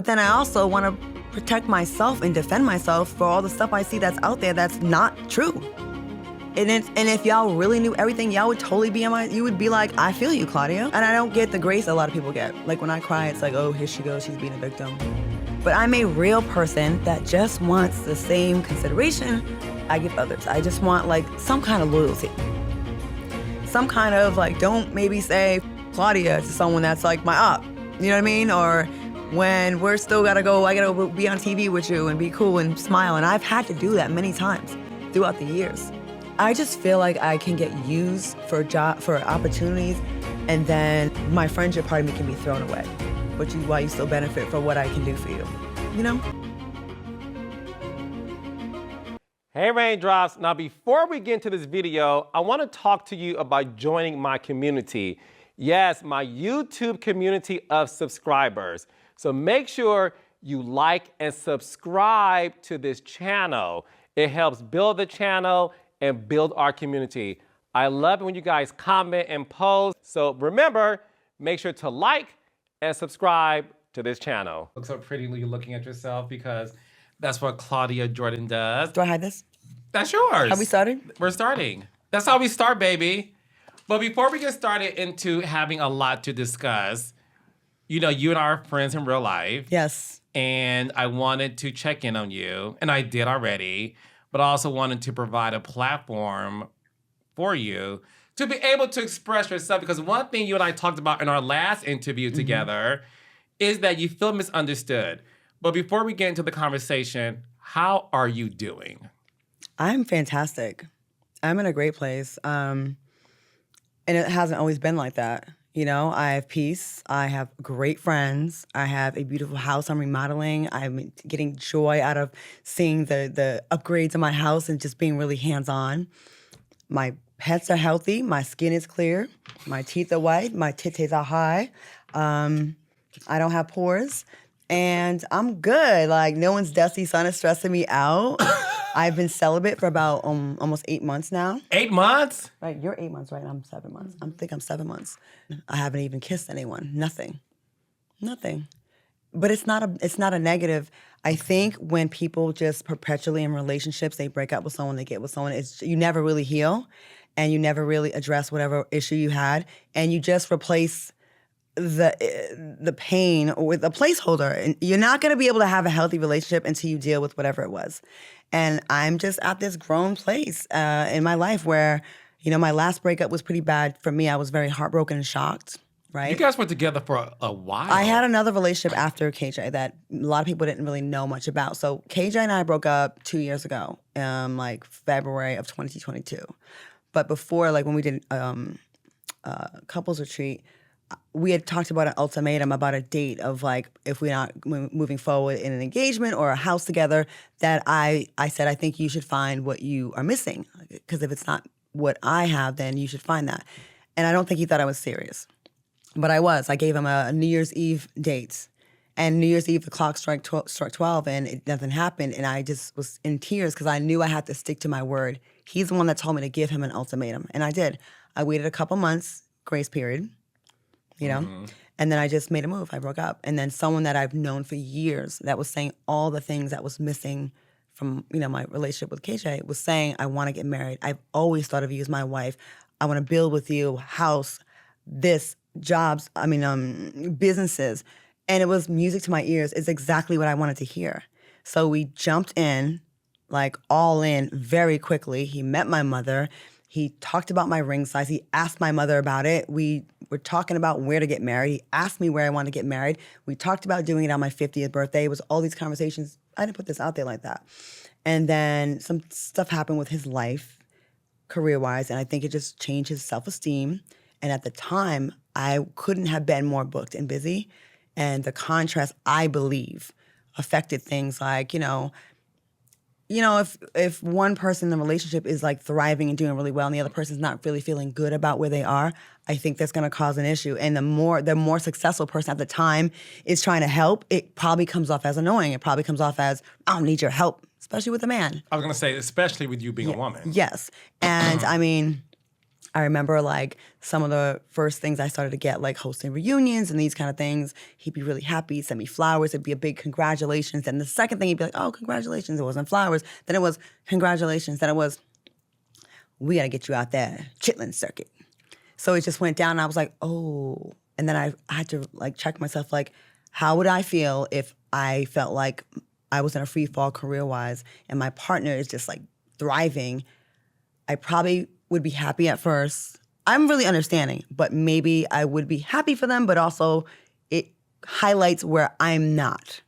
But then I also want to protect myself and defend myself for all the stuff I see that's out there that's not true. And if y'all really knew everything, y'all would totally be you would be like, I feel you, Claudia. And I don't get the grace a lot of people get. Like when I cry, it's like, oh, here she goes, she's being a victim. But I'm a real person that just wants the same consideration I give others. I just want like some kind of loyalty. Some kind of like, don't maybe say Claudia to someone that's like my op, you know what I mean? Or when we're still I gotta be on TV with you and be cool and smile. And I've had to do that many times throughout the years. I just feel like I can get used for opportunities, and then my friendship part of me can be thrown away. But while you still benefit for what I can do for you, you know? Hey Raindrops, now before we get into this video, I want to talk to you about joining my community. Yes, my YouTube community of subscribers. So make sure you like and subscribe to this channel. It helps build the channel and build our community. I love it when you guys comment and post. So remember, make sure to like and subscribe to this channel. Look so pretty looking at yourself because that's what Claudia Jordan does. Do I hide this? That's yours. Have we started? We're starting. That's how we start, baby. But before we get started into having a lot to discuss, you know, you and I are friends in real life. Yes. And I wanted to check in on you, and I did already, but I also wanted to provide a platform for you to be able to express yourself, because one thing you and I talked about in our last interview together is that you feel misunderstood. But before we get into the conversation, how are you doing? I'm fantastic. I'm in a great place. And it hasn't always been like that. You know, I have peace. I have great friends. I have a beautiful house I'm remodeling. I'm getting joy out of seeing the upgrades in my house and just being really hands-on. My pets are healthy. My skin is clear. My teeth are white. My titties are high. I don't have pores. And I'm good. Like, no one's dusty son is stressing me out. I've been celibate for about almost 8 months now. 8 months? Right, you're 8 months, right? I'm 7 months. I think I'm 7 months. I haven't even kissed anyone. Nothing. But it's not a negative. I think when people just perpetually in relationships, they break up with someone, they get with someone, you never really heal, and you never really address whatever issue you had, and you just replace the pain with a placeholder. And you're not going to be able to have a healthy relationship until you deal with whatever it was. And I'm just at this grown place in my life where, you know, my last breakup was pretty bad for me. I was very heartbroken and shocked, right? You guys were together for a while. I had another relationship after KJ that a lot of people didn't really know much about. So KJ and I broke up 2 years ago, like February of 2022. But before, like when we did couples retreat, we had talked about an ultimatum, about a date of like, if we're not moving forward in an engagement or a house together, that I said, I think you should find what you are missing. Because if it's not what I have, then you should find that. And I don't think he thought I was serious. But I was. I gave him a New Year's Eve date. And New Year's Eve, the clock struck 12 and nothing happened. And I just was in tears because I knew I had to stick to my word. He's the one that told me to give him an ultimatum. And I did. I waited a couple months, grace period. You know? And then I just made a move. I broke up. And then someone that I've known for years that was saying all the things that was missing from, you know, my relationship with KJ was saying, I want to get married. I've always thought of you as my wife. I want to build with you, house, this, jobs, businesses. And it was music to my ears. It's exactly what I wanted to hear. So we jumped in, like all in very quickly. He met my mother. He talked about my ring size. He asked my mother about it. We were talking about where to get married. He asked me where I wanted to get married. We talked about doing it on my 50th birthday. It was all these conversations. I didn't put this out there like that. And then some stuff happened with his life, career-wise, and I think it just changed his self-esteem. And at the time, I couldn't have been more booked and busy. And the contrast, I believe, affected things like, if one person in the relationship is like thriving and doing really well and the other person's not really feeling good about where they are, I think that's going to cause an issue. And the more successful person at the time is trying to help, it probably comes off as annoying. It probably comes off as, I don't need your help, especially with a man. I was going to say, especially with you being a woman. Yes. And I mean, I remember like some of the first things I started to get, like hosting reunions and these kind of things. He'd be really happy, he'd send me flowers. It'd be a big congratulations. Then the second thing, he'd be like, oh, congratulations. It wasn't flowers. Then it was congratulations. Then it was, we got to get you out there, Chitlin circuit. So it just went down and I was like, oh. And then I had to like check myself, like, how would I feel if I felt like I was in a free fall career-wise and my partner is just like thriving? I probably would be happy at first. I'm really understanding, but maybe I would be happy for them, but also it highlights where I'm not,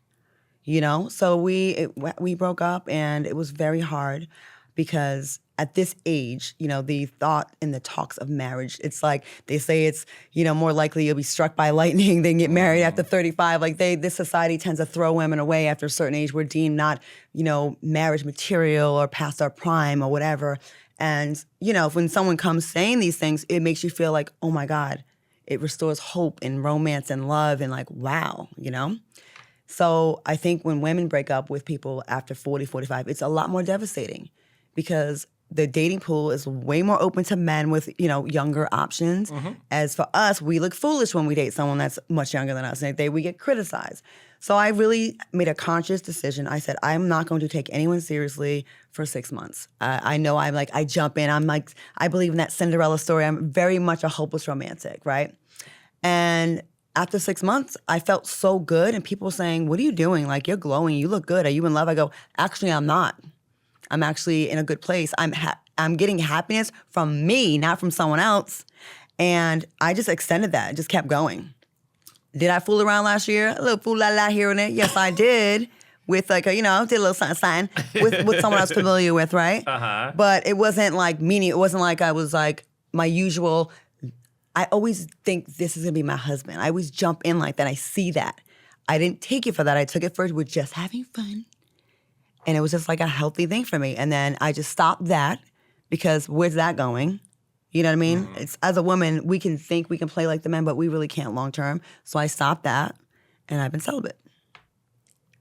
you know? So we broke up and it was very hard because at this age, you know, the thought and the talks of marriage, it's like they say it's, you know, more likely you'll be struck by lightning than get married after 35. Like this society tends to throw women away after a certain age. We're deemed not, you know, marriage material or past our prime or whatever. And, you know, when someone comes saying these things, it makes you feel like, oh my God, it restores hope and romance and love and like, wow, you know? So I think when women break up with people after 40, 45, it's a lot more devastating because the dating pool is way more open to men with, you know, younger options. Mm-hmm. As for us, we look foolish when we date someone that's much younger than us, and we get criticized. So I really made a conscious decision. I said, I'm not going to take anyone seriously for 6 months. I know I jump in. I'm like, I believe in that Cinderella story. I'm very much a hopeless romantic, right? And after 6 months, I felt so good, and people were saying, what are you doing? Like, you're glowing. You look good. Are you in love? I go, actually, I'm not. I'm actually in a good place. I'm getting happiness from me, not from someone else. And I just extended that, just kept going. Did I fool around last year? A little fool-la-la here and there. Yes, I did. With like, did a little sign with someone I was familiar with, right? Uh-huh. But it wasn't like meaning. It wasn't like I was like my usual. I always think this is going to be my husband. I always jump in like that. I see that. I didn't take it for that. I took it for we're just having fun. And it was just like a healthy thing for me. And then I just stopped that because where's that going? You know what I mean? Mm-hmm. It's, as a woman, we can think we can play like the men, but we really can't long term. So I stopped that, and I've been celibate.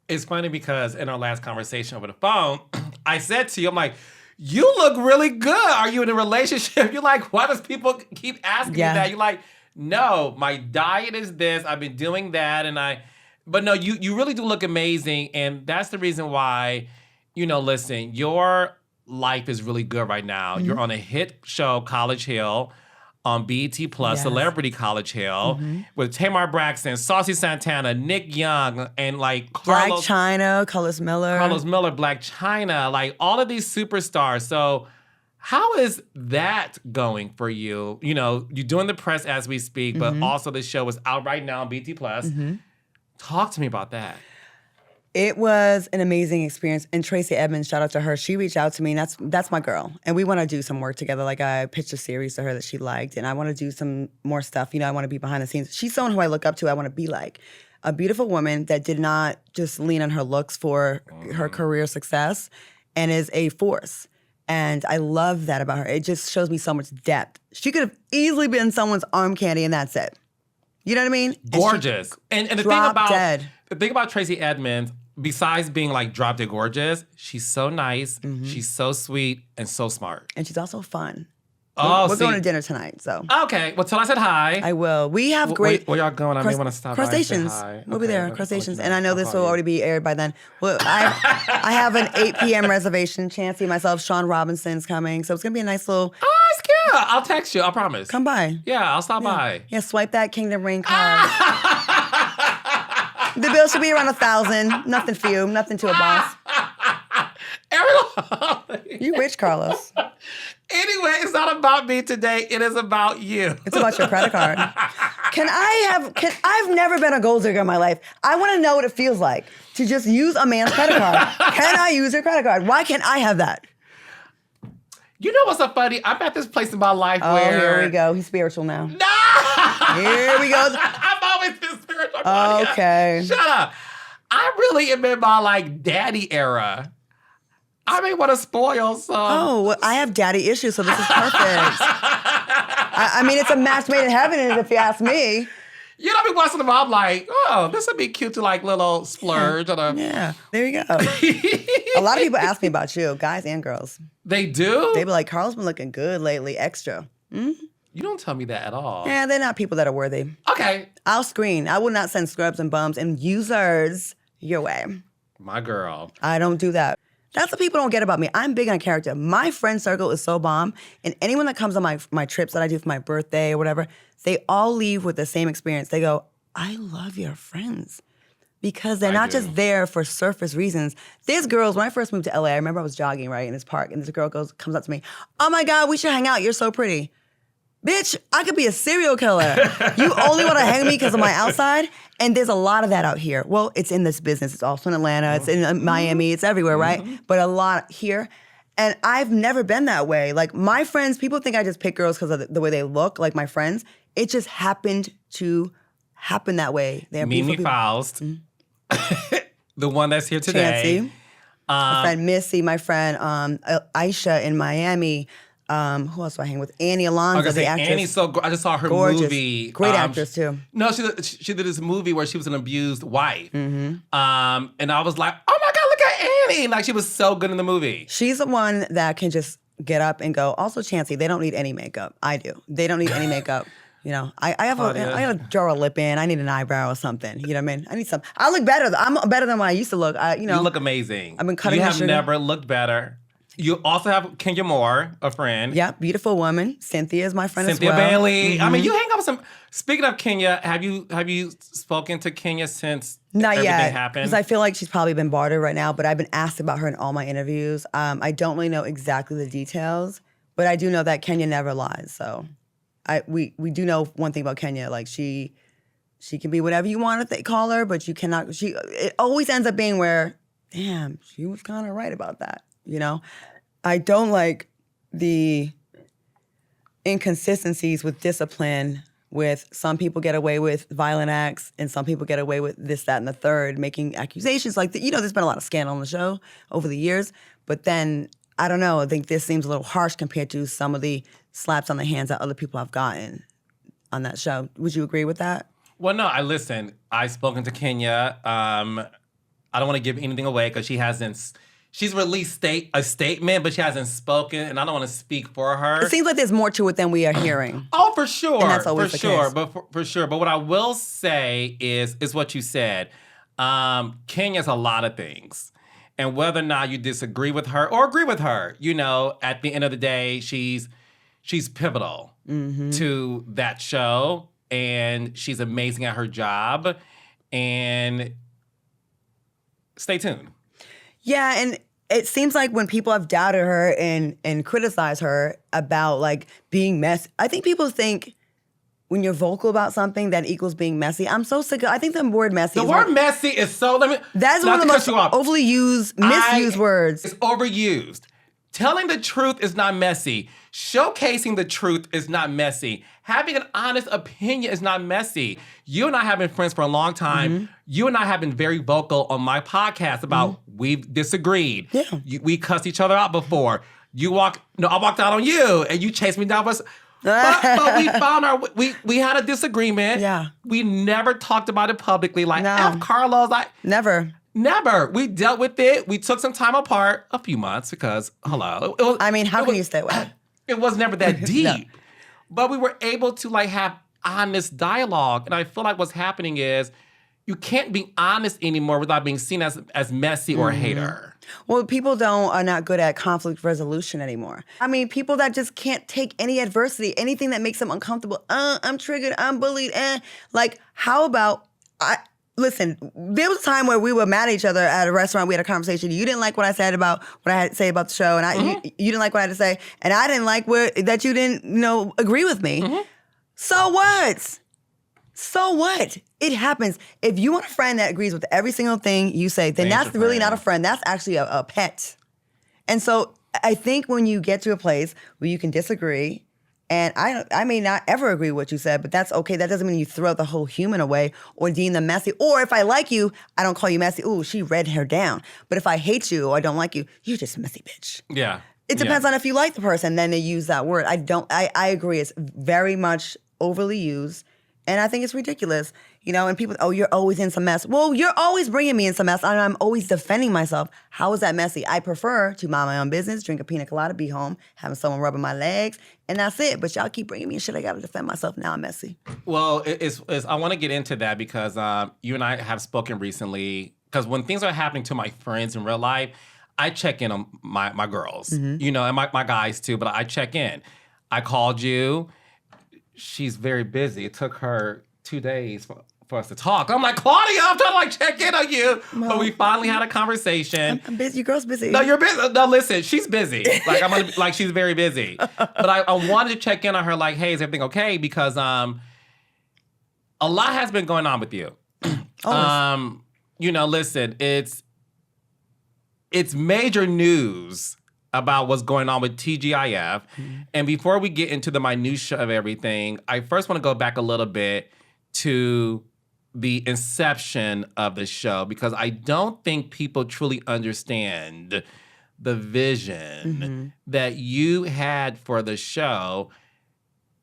It's funny because in our last conversation over the phone, I said to you, I'm like, you look really good. Are you in a relationship? You're like, why does people keep asking me that? You're like, no, my diet is this. I've been doing that, but no, you really do look amazing. And that's the reason why, listen, your life is really good right now. Mm-hmm. You're on a hit show, College Hill, on BET Plus, yes. Celebrity College Hill, mm-hmm. with Tamar Braxton, Saucy Santana, Nick Young, and like Black China, Carlos Miller, Black China, like all of these superstars. So how is that going for you? You're doing the press as we speak, but mm-hmm. also the show is out right now on BET Plus. Mm-hmm. Talk to me about that. It was an amazing experience. And Tracy Edmonds, shout out to her. She reached out to me, and that's my girl. And we want to do some work together. Like, I pitched a series to her that she liked, and I want to do some more stuff. I want to be behind the scenes. She's someone who I look up to. I want to be like. A beautiful woman that did not just lean on her looks for her career success and is a force. And I love that about her. It just shows me so much depth. She could have easily been someone's arm candy, and that's it. You know what I mean? Gorgeous. And the thing about Tracy Edmonds, besides being like drop dead gorgeous, she's so nice, mm-hmm. she's so sweet, and so smart. And she's also fun. We're going to dinner tonight, so. Okay, well, tell her I said hi. I will. We have great. Where y'all going? I may want to stop Crustaceans. by and say hi. We'll be there, Crustaceans. And I know this will already be aired by then. Well, I have an 8 p.m. reservation. Chancey, myself, Sean Robinson's coming. So it's going to be a nice little. Oh, it's cute. I'll text you. I promise. Come by. Yeah, I'll stop by. Yeah, swipe that Kingdom Ring card. The bill should be around 1,000. Nothing for you. Nothing to a boss. Everyone. You rich, Carlos. Anyway, it's not about me today. It is about you. It's about your credit card. I've never been a gold digger in my life. I want to know what it feels like to just use a man's credit card. Can I use your credit card? Why can't I have that? You know what's so funny? I'm at this place in my life where... here we go. He's spiritual now. No! Here we go. I've always been spiritual. Okay. Shut up. I really am in my daddy era. I may want to spoil some. Oh, well, I have daddy issues, so this is perfect. I mean, it's a match made in heaven, if you ask me. Every once in a while, I'm like, oh, this would be cute to little splurge. Yeah, there you go. A lot of people ask me about you, guys and girls. They do? They be like, Carl's been looking good lately, extra. You don't tell me that at all. Yeah, they're not people that are worthy. Okay. I'll screen. I will not send scrubs and bums and users your way. My girl. I don't do that. That's what people don't get about me. I'm big on character. My friend circle is so bomb, and anyone that comes on my trips that I do for my birthday or whatever, they all leave with the same experience. They go, I love your friends. Because they're not just there for surface reasons. There's girls, when I first moved to LA, I remember I was jogging, right, in this park, and this girl comes up to me, oh my God, we should hang out, you're so pretty. Bitch, I could be a serial killer. You only want to hang me because of my outside? And there's a lot of that out here. Well, it's in this business. It's also in Atlanta. It's in Miami. It's everywhere, right? But a lot here. And I've never been that way. Like, my friends, people think I just pick girls because of the way they look, like my friends. It just happened to happen that way. They're Mimi Faust, the one that's here today. Chancy, my friend Missy, my friend Aisha in Miami. Who else do I hang with? Annie Alonso, the actress. Annie's I just saw her gorgeous. movie. Great actress, too. No, she did this movie where she was an abused wife. And I was like, oh my God, look at Annie. Like, she was so good in the movie. She's the one that can just get up and go. Also, Chancy, they don't need any makeup. I do. They don't need any makeup. You know, I gotta draw a lip in. I need an eyebrow or something. You know what I mean? I need some. I look better. I'm better than when I used to look. You look amazing. I've been cutting You my have sugar. never looked better. You also have Kenya Moore, a friend. Yeah, beautiful woman. Cynthia is my friend Cynthia as well. Bailey. I mean, you hang out with some. Speaking of Kenya, have you spoken to Kenya since Not everything yet, happened? because I feel like she's probably been bartered right now. But I've been asked about her in all my interviews. I don't really know exactly the details, but I do know that Kenya never lies. So, we do know one thing about Kenya. Like, she can be whatever you want to call her, but you cannot. It always ends up being where, damn, she was kind of right about that. You know. I don't like the inconsistencies with discipline, with some people get away with violent acts and some people get away with this, that, and the third, making accusations like that. You know, there's been a lot of scandal on the show over the years, but then, I don't know, I think this seems a little harsh compared to some of the slaps on the hands that other people have gotten on that show. Would you agree with that? Well, no, I've spoken to Kenya. I don't want to give anything away because she's released a statement, but she hasn't spoken, and I don't want to speak for her. It seems like there's more to it than we are hearing. Oh, for sure. And that's always the case. For sure. But what I will say is what you said. Kenya's a lot of things. And whether or not you disagree with her or agree with her, you know, at the end of the day, she's pivotal to that show, and she's amazing at her job. And stay tuned. Yeah, and it seems like when people have doubted her and criticized her about, like, being messy, I think people think when you're vocal about something that equals being messy. I'm so sick of, I think the word messy messy is so, that's one of the most overly used, misused words. It's overused. Telling the truth is not messy. Showcasing the truth is not messy. Having an honest opinion is not messy. You and I have been friends for a long time. You and I have been very vocal on my podcast about we've disagreed. Yeah. We cussed each other out before. I walked out on you and you chased me down. But we found we had a disagreement. Yeah. We never talked about it publicly. Like, No. F Carlos. Never. We dealt with it. We took some time apart, a few months, because, hello. How can you stay away? It was never that deep. No. But we were able to, like, have honest dialogue. And I feel like what's happening is you can't be honest anymore without being seen as messy or a hater. Well, people are not good at conflict resolution anymore. I mean, people that just can't take any adversity, anything that makes them uncomfortable. I'm triggered, I'm bullied, Like, how about, listen, there was a time where we were mad at each other at a restaurant. We had a conversation. You didn't like what I said about what I had to say about the show, and you didn't like what I had to say, and I didn't like that you didn't, agree with me. So what? So what? It happens. If you want a friend that agrees with every single thing you say, then that's really not a friend. That's actually a pet. And so I think when you get to a place where you can disagree, and I may not ever agree with what you said, but that's okay. That doesn't mean you throw the whole human away or deem them messy. Or if I like you, I don't call you messy. Ooh, she read her down. But if I hate you or I don't like you, you're just a messy bitch. Yeah. It depends on if you like the person, then they use that word. I agree. It's very much overly used. And I think it's ridiculous, and people, oh, you're always in some mess. Well, you're always bringing me in some mess, and I'm always defending myself. How is that messy? I prefer to mind my own business, drink a pina colada, be home, having someone rubbing my legs, and that's it. But y'all keep bringing me in shit. I got to defend myself. Now I'm messy. Well, I want to get into that because you and I have spoken recently. Because when things are happening to my friends in real life, I check in on my girls, and my guys too. But I check in. I called you. She's very busy. It took her 2 days for us to talk. I'm like, Claudia, I'm trying to check in on you. But we finally had a conversation. I'm busy. Your girl's busy. No, you're busy. No, listen, she's busy. She's very busy. But I wanted to check in on her. Like, hey, is everything okay? Because a lot has been going on with you. Listen, it's major news about what's going on with TeaGIF. Mm-hmm. And before we get into the minutia of everything, I first want to go back a little bit to the inception of the show, because I don't think people truly understand the vision that you had for the show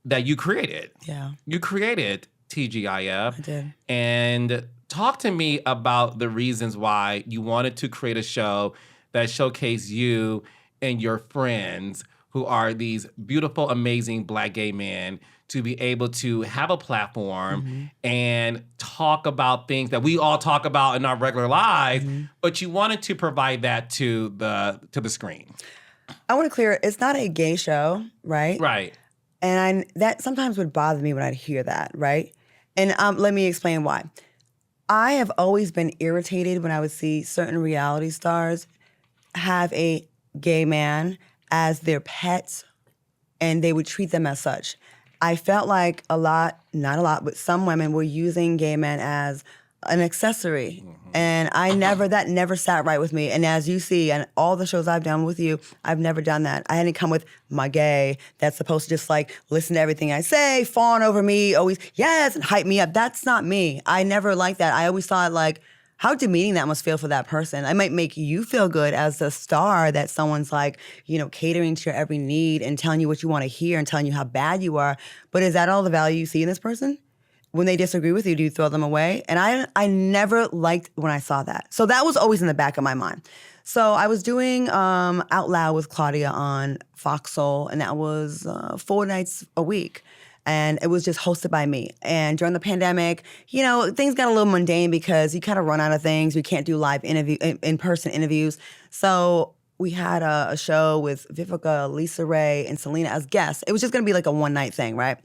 that you created. Yeah. You created TeaGIF. I did. And talk to me about the reasons why you wanted to create a show that showcased you and your friends, who are these beautiful, amazing Black gay men, to be able to have a platform and talk about things that we all talk about in our regular lives, but you wanted to provide that to the screen. I want to clear, it's not a gay show, right? Right. And that sometimes would bother me when I'd hear that, right? And let me explain why. I have always been irritated when I would see certain reality stars have a gay man as their pets, and they would treat them as such. I felt like not a lot, but some women were using gay men as an accessory. And that never sat right with me. And as you see, and all the shows I've done with you, I've never done that. I hadn't come with my gay that's supposed to just listen to everything I say, fawn over me, always, yes, and hype me up. That's not me. I never liked that. I always thought how demeaning that must feel for that person. I might make you feel good as the star that someone's catering to your every need and telling you what you want to hear and telling you how bad you are. But is that all the value you see in this person? When they disagree with you, do you throw them away? And I never liked when I saw that. So that was always in the back of my mind. So I was doing Out Loud with Claudia on Fox Soul, and that was 4 nights a week. And it was just hosted by me. And during the pandemic, things got a little mundane because you kind of run out of things. We can't do live in-person interviews. So we had a show with Vivica, Lisa Ray, and Selena as guests. It was just going to be a one-night thing, right?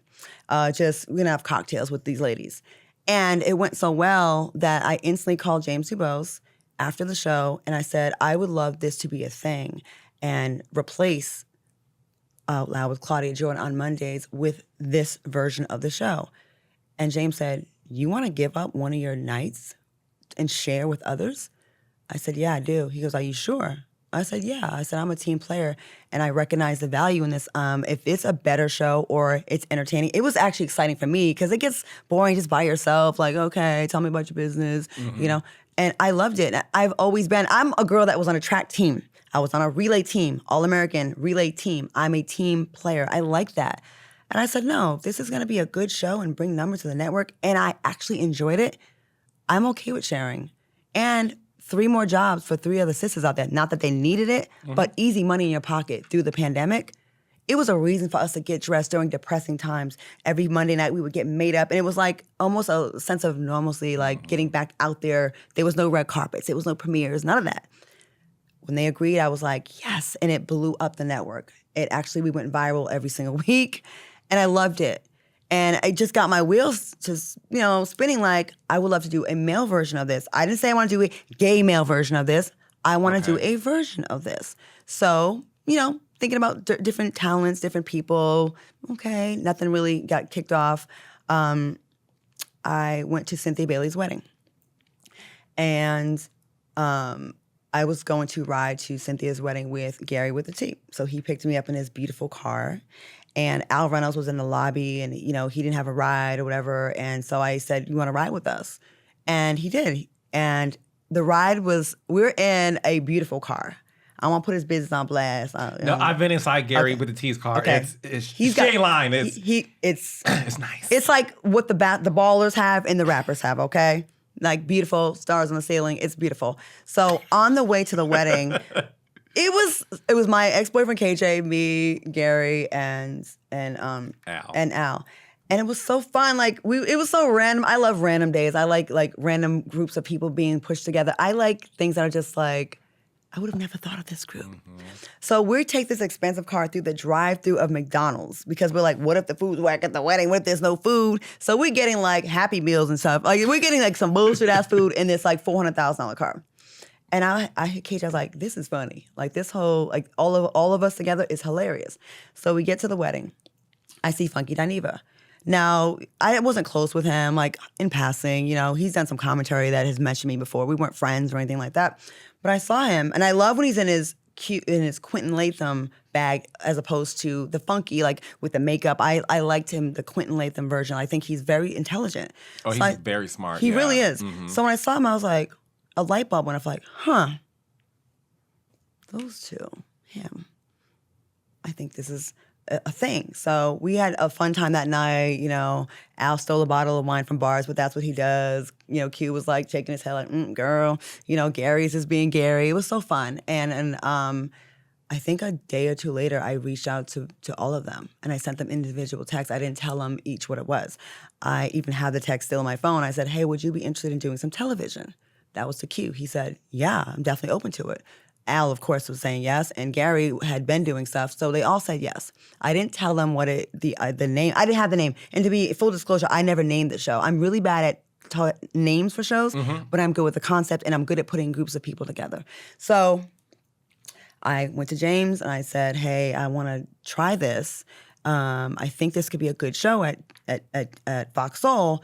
We're going to have cocktails with these ladies. And it went so well that I instantly called James Dubose after the show, and I said, I would love this to be a thing and replace Out Loud with Claudia Jordan on Mondays with this version of the show. And James said, you want to give up one of your nights and share with others? I said, yeah, I do. He goes, are you sure? I said, yeah. I said, I'm a team player, and I recognize the value in this. If it's a better show or it's entertaining, it was actually exciting for me because it gets boring just by yourself. Okay, tell me about your business, And I loved it. I'm a girl that was on a track team. I was on a relay team, All-American relay team. I'm a team player. I like that. And I said, no, if this is going to be a good show and bring numbers to the network, and I actually enjoyed it, I'm okay with sharing. And 3 more jobs for 3 other sisters out there. Not that they needed it, but easy money in your pocket through the pandemic. It was a reason for us to get dressed during depressing times. Every Monday night we would get made up, and it was almost a sense of normalcy, getting back out there. There was no red carpets. There was no premieres, none of that. When they agreed, I was like, yes, and it blew up the network. We went viral every single week, and I loved it. And it just got my wheels just, spinning I would love to do a male version of this. I didn't say I want to do a gay male version of this. I want to do a version of this. So, thinking about different talents, different people. Okay, nothing really got kicked off. I went to Cynthia Bailey's wedding. And I was going to ride to Cynthia's wedding with Gary with the T. So he picked me up in his beautiful car. And Al Reynolds was in the lobby, and he didn't have a ride or whatever. And so I said, you want to ride with us? And he did. And the ride we're in a beautiful car. I want to put his business on blast. No, I've been inside Gary with the tease card. Okay. He's got line. It's it's nice. It's like what the ballers have and the rappers have, okay? Like beautiful stars on the ceiling. It's beautiful. So on the way to the wedding, it was my ex-boyfriend KJ, me, Gary, and Al. And it was so fun. Like it was so random. I love random days. I like random groups of people being pushed together. I like things that are just like, I would have never thought of this group. Mm-hmm. So we take this expensive car through the drive-through of McDonald's because we're like, what if the food's whack at the wedding? What if there's no food? So we're getting like Happy Meals and stuff. Like we're getting like some bullshit ass food in this like $400,000 car. And I hit KJ, I was like, this is funny. Like this whole, like all of us together is hilarious. So we get to the wedding. I see Funky Dineva. Now, I wasn't close with him, like in passing, you know, he's done some commentary that has mentioned me before. We weren't friends or anything like that. But I saw him, and I love when he's in his Quentin Latham bag as opposed to the funky, like with the makeup. I liked him, the Quentin Latham version. I think he's very intelligent. Oh, so he's very smart. He really is. Mm-hmm. So when I saw him, I was like, a light bulb went off, like, those two, him. I think this is a thing. So we had a fun time that night. You know, Al stole a bottle of wine from bars, but that's what he does. You know, Q was like shaking his head like, girl. You know, Gary's just being Gary. It was so fun. And I think a day or two later, I reached out to all of them and I sent them individual texts. I didn't tell them each what it was. I even had the text still on my phone. I said, hey, would you be interested in doing some television? That was to Q. He said, yeah, I'm definitely open to it. Al, of course, was saying yes, and Gary had been doing stuff, so they all said yes. I didn't tell them what the name. I didn't have the name, and to be full disclosure, I never named the show. I'm really bad at names for shows, but I'm good with the concept, and I'm good at putting groups of people together. So I went to James and I said, "Hey, I want to try this. I think this could be a good show at Fox Soul.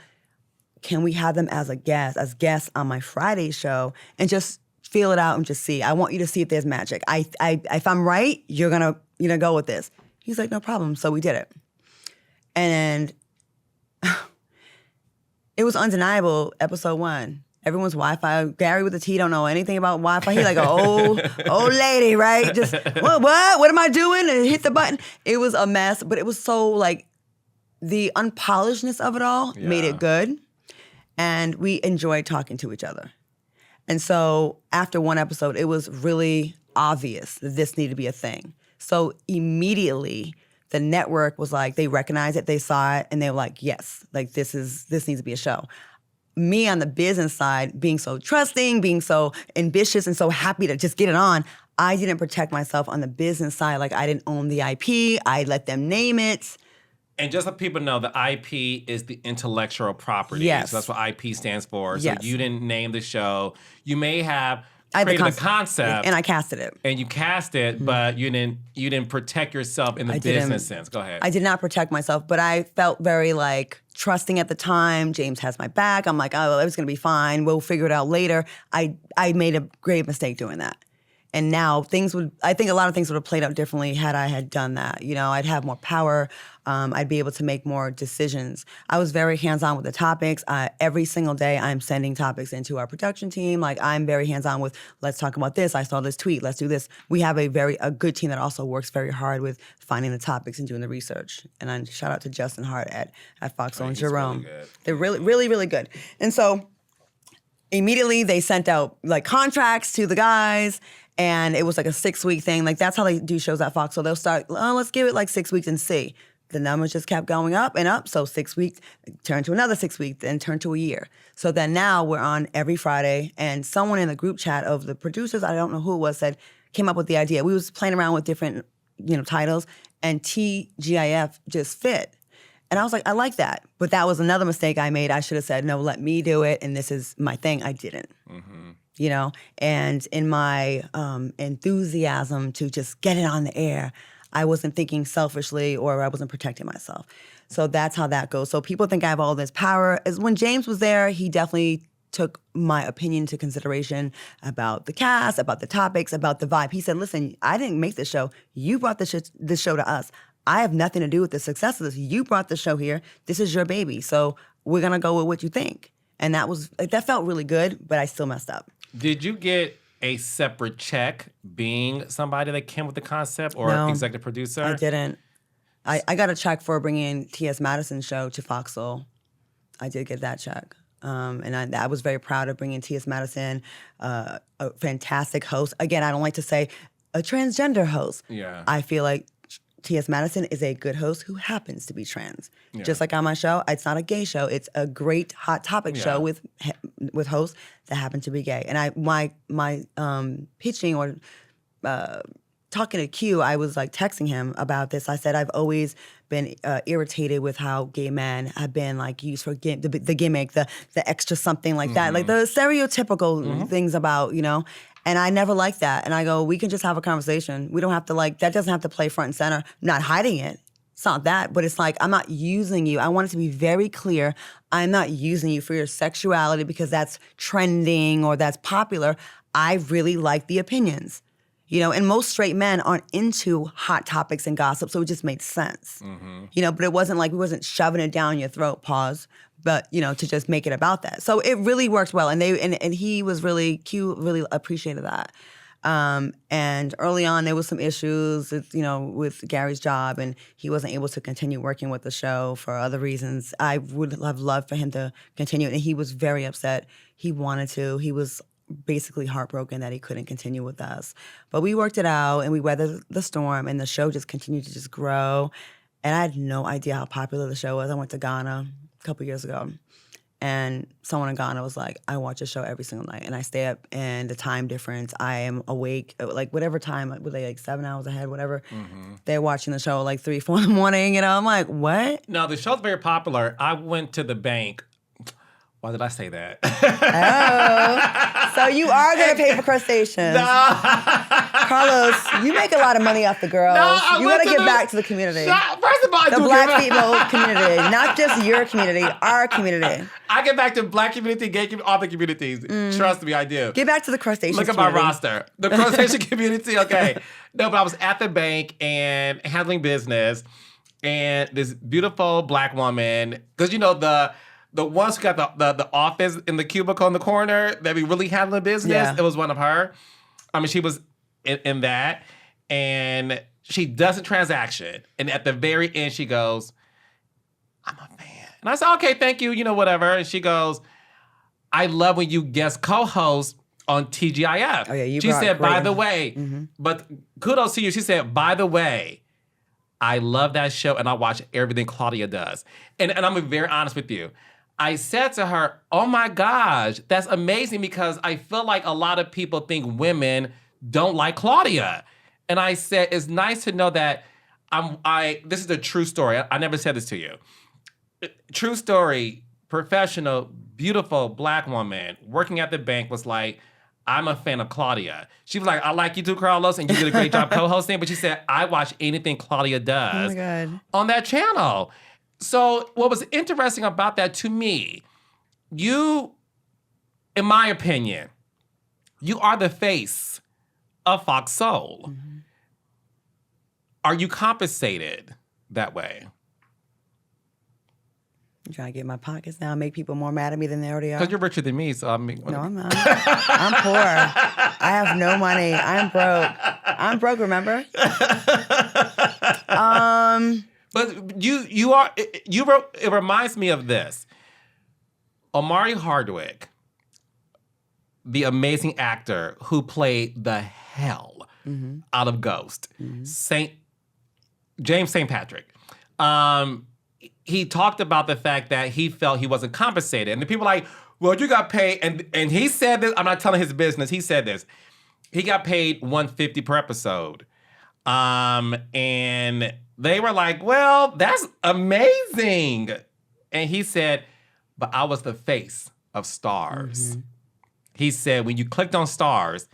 Can we have them as guests on my Friday show, and just feel it out and just see. I want you to see if there's magic. If I'm right, you're gonna go with this." He's like, no problem. So we did it. And it was undeniable, episode 1. Everyone's Wi-Fi. Gary with the T don't know anything about Wi-Fi. He's like an old lady, right? Just, what am I doing? And hit the button. It was a mess, but it was so like, the unpolishedness of it all made it good. And we enjoyed talking to each other. And so after one episode, it was really obvious that this needed to be a thing. So immediately, the network was like, they recognized it, they saw it, and they were like, yes, like this needs to be a show. Me on the business side, being so trusting, being so ambitious, and so happy to just get it on, I didn't protect myself on the business side. Like I didn't own the IP, I let them name it. And just so people know, the IP is the intellectual property. Yes. So that's what IP stands for. So yes. You didn't name the show. You may have created the concept. And I casted it. And you cast it, but you didn't protect yourself in the business sense. Go ahead. I did not protect myself, but I felt very like trusting at the time. James has my back. I'm like, oh, it's going to be fine. We'll figure it out later. I made a grave mistake doing that. And now I think a lot of things would have played out differently had I had done that. You know, I'd have more power. I'd be able to make more decisions. I was very hands-on with the topics. Every single day, I'm sending topics into our production team. Like, I'm very hands-on with, let's talk about this. I saw this tweet. Let's do this. We have a good team that also works very hard with finding the topics and doing the research. And I shout out to Justin Hart at Fox and Jerome. Really good. They're really, really, really good. And so immediately, they sent out like contracts to the guys. And it was like a 6-week thing. Like, that's how they do shows at Fox. So they'll start, let's give it like 6 weeks and see. The numbers just kept going up and up. So 6 weeks turned to another 6 weeks, then turned to a year. So then now we're on every Friday. And someone in the group chat of the producers, I don't know who it was, came up with the idea. We was playing around with different, titles, and TeaGIF just fit. And I was like, I like that. But that was another mistake I made. I should have said, no, let me do it. And this is my thing. I didn't. Mm-hmm. And in my enthusiasm to just get it on the air, I wasn't thinking selfishly or I wasn't protecting myself. So that's how that goes. So people think I have all this power. As when James was there, he definitely took my opinion into consideration about the cast, about the topics, about the vibe. He said, listen, I didn't make this show. You brought this show to us. I have nothing to do with the success of this. You brought the show here. This is your baby. So we're going to go with what you think. And that felt really good, but I still messed up. Did you get a separate check being somebody that came with the concept or No, executive producer? I didn't. I got a check for bringing T.S. Madison's show to Fox Soul. I did get that check. And I was very proud of bringing T.S. Madison, a fantastic host. Again, I don't like to say a transgender host. Yeah. I feel like T.S. Madison is a good host who happens to be trans. Yeah. Just like on my show, it's not a gay show. It's a great hot topic show with hosts that happen to be gay. And my pitching or talking to Q, I was like texting him about this. I said I've always been irritated with how gay men have been like used for the gimmick, the extra something like that, like the stereotypical things about, you know. And I never liked that. And I go, we can just have a conversation. We don't have to that doesn't have to play front and center. I'm not hiding it. It's not that, but it's like, I'm not using you. I want it to be very clear. I'm not using you for your sexuality because that's trending or that's popular. I really like the opinions. You know, and most straight men aren't into hot topics and gossip, so it just made sense. You know, but it wasn't like we wasn't shoving it down your throat, pause, but, you know, to just make it about that. So it really worked well, and he was Q really appreciated that. And early on, there was some issues, you know, with Gary's job, and he wasn't able to continue working with the show for other reasons. I would have loved for him to continue, and he was very upset. He wanted to. He was basically heartbroken that he couldn't continue with us. But we worked it out, and we weathered the storm, and the show just continued to just grow. And I had no idea how popular the show was. I went to Ghana a couple years ago, and someone in Ghana was like, I watch the show every single night, and I stay up, and the time difference, I am awake, like whatever time, were they like 7 hours ahead, whatever, they're watching the show like 3, 4 in the morning, you know? I'm like, what? No, the show's very popular. I went to the bank. Why did I say that? Oh, so you are going to pay for crustaceans. Carlos, you make a lot of money off the girls. You got to give back to the community. First of all, the black people community, not just your community, our community. I give back to black community, gay community, all the communities. Trust me, I do. Give back to the crustacean Look at community. my roster. The crustacean community, okay. No, but I was at the bank and handling business, and this beautiful black woman, because you know the ones who got the office in the cubicle in the corner that be really handling business, it was one of her. I mean, she was in that, and she does a transaction, and at the very end, she goes, I'm a fan. And I said, okay, thank you, you know, whatever. And she goes, I love when you guest co-host on TeaGIF. Oh, yeah, she said, by the way, but kudos to you. She said, by the way, I love that show, and I watch everything Claudia does. And I'm gonna be very honest with you. I said to her, oh my gosh, that's amazing, because I feel like a lot of people think women don't like Claudia. And I said, it's nice to know that this is a true story. I never said this to you. True story, professional, beautiful black woman working at the bank was like, I'm a fan of Claudia. She was like, I like you too, Carlos, and you did a great job co-hosting. But she said, I watch anything Claudia does on that channel. So what was interesting about that to me, you, in my opinion, you are the face of Fox Soul. Are you compensated that way? I'm trying to get in my pockets now, make people more mad at me than they already are. Because you're richer than me, so I mean... No, I'm not. I'm poor. I have no money. I'm broke. I'm broke, remember? But you wrote, it reminds me of this. Omari Hardwick, the amazing actor who played the hell out of Ghost, James St. Patrick, he talked about the fact that he felt he wasn't compensated. And the people were like, well, you got paid, and he said this, I'm not telling his business, he said this. He got paid $150 per episode. And they were like, well, that's amazing. And he said, but I was the face of Stars. He said, when you clicked on Stars,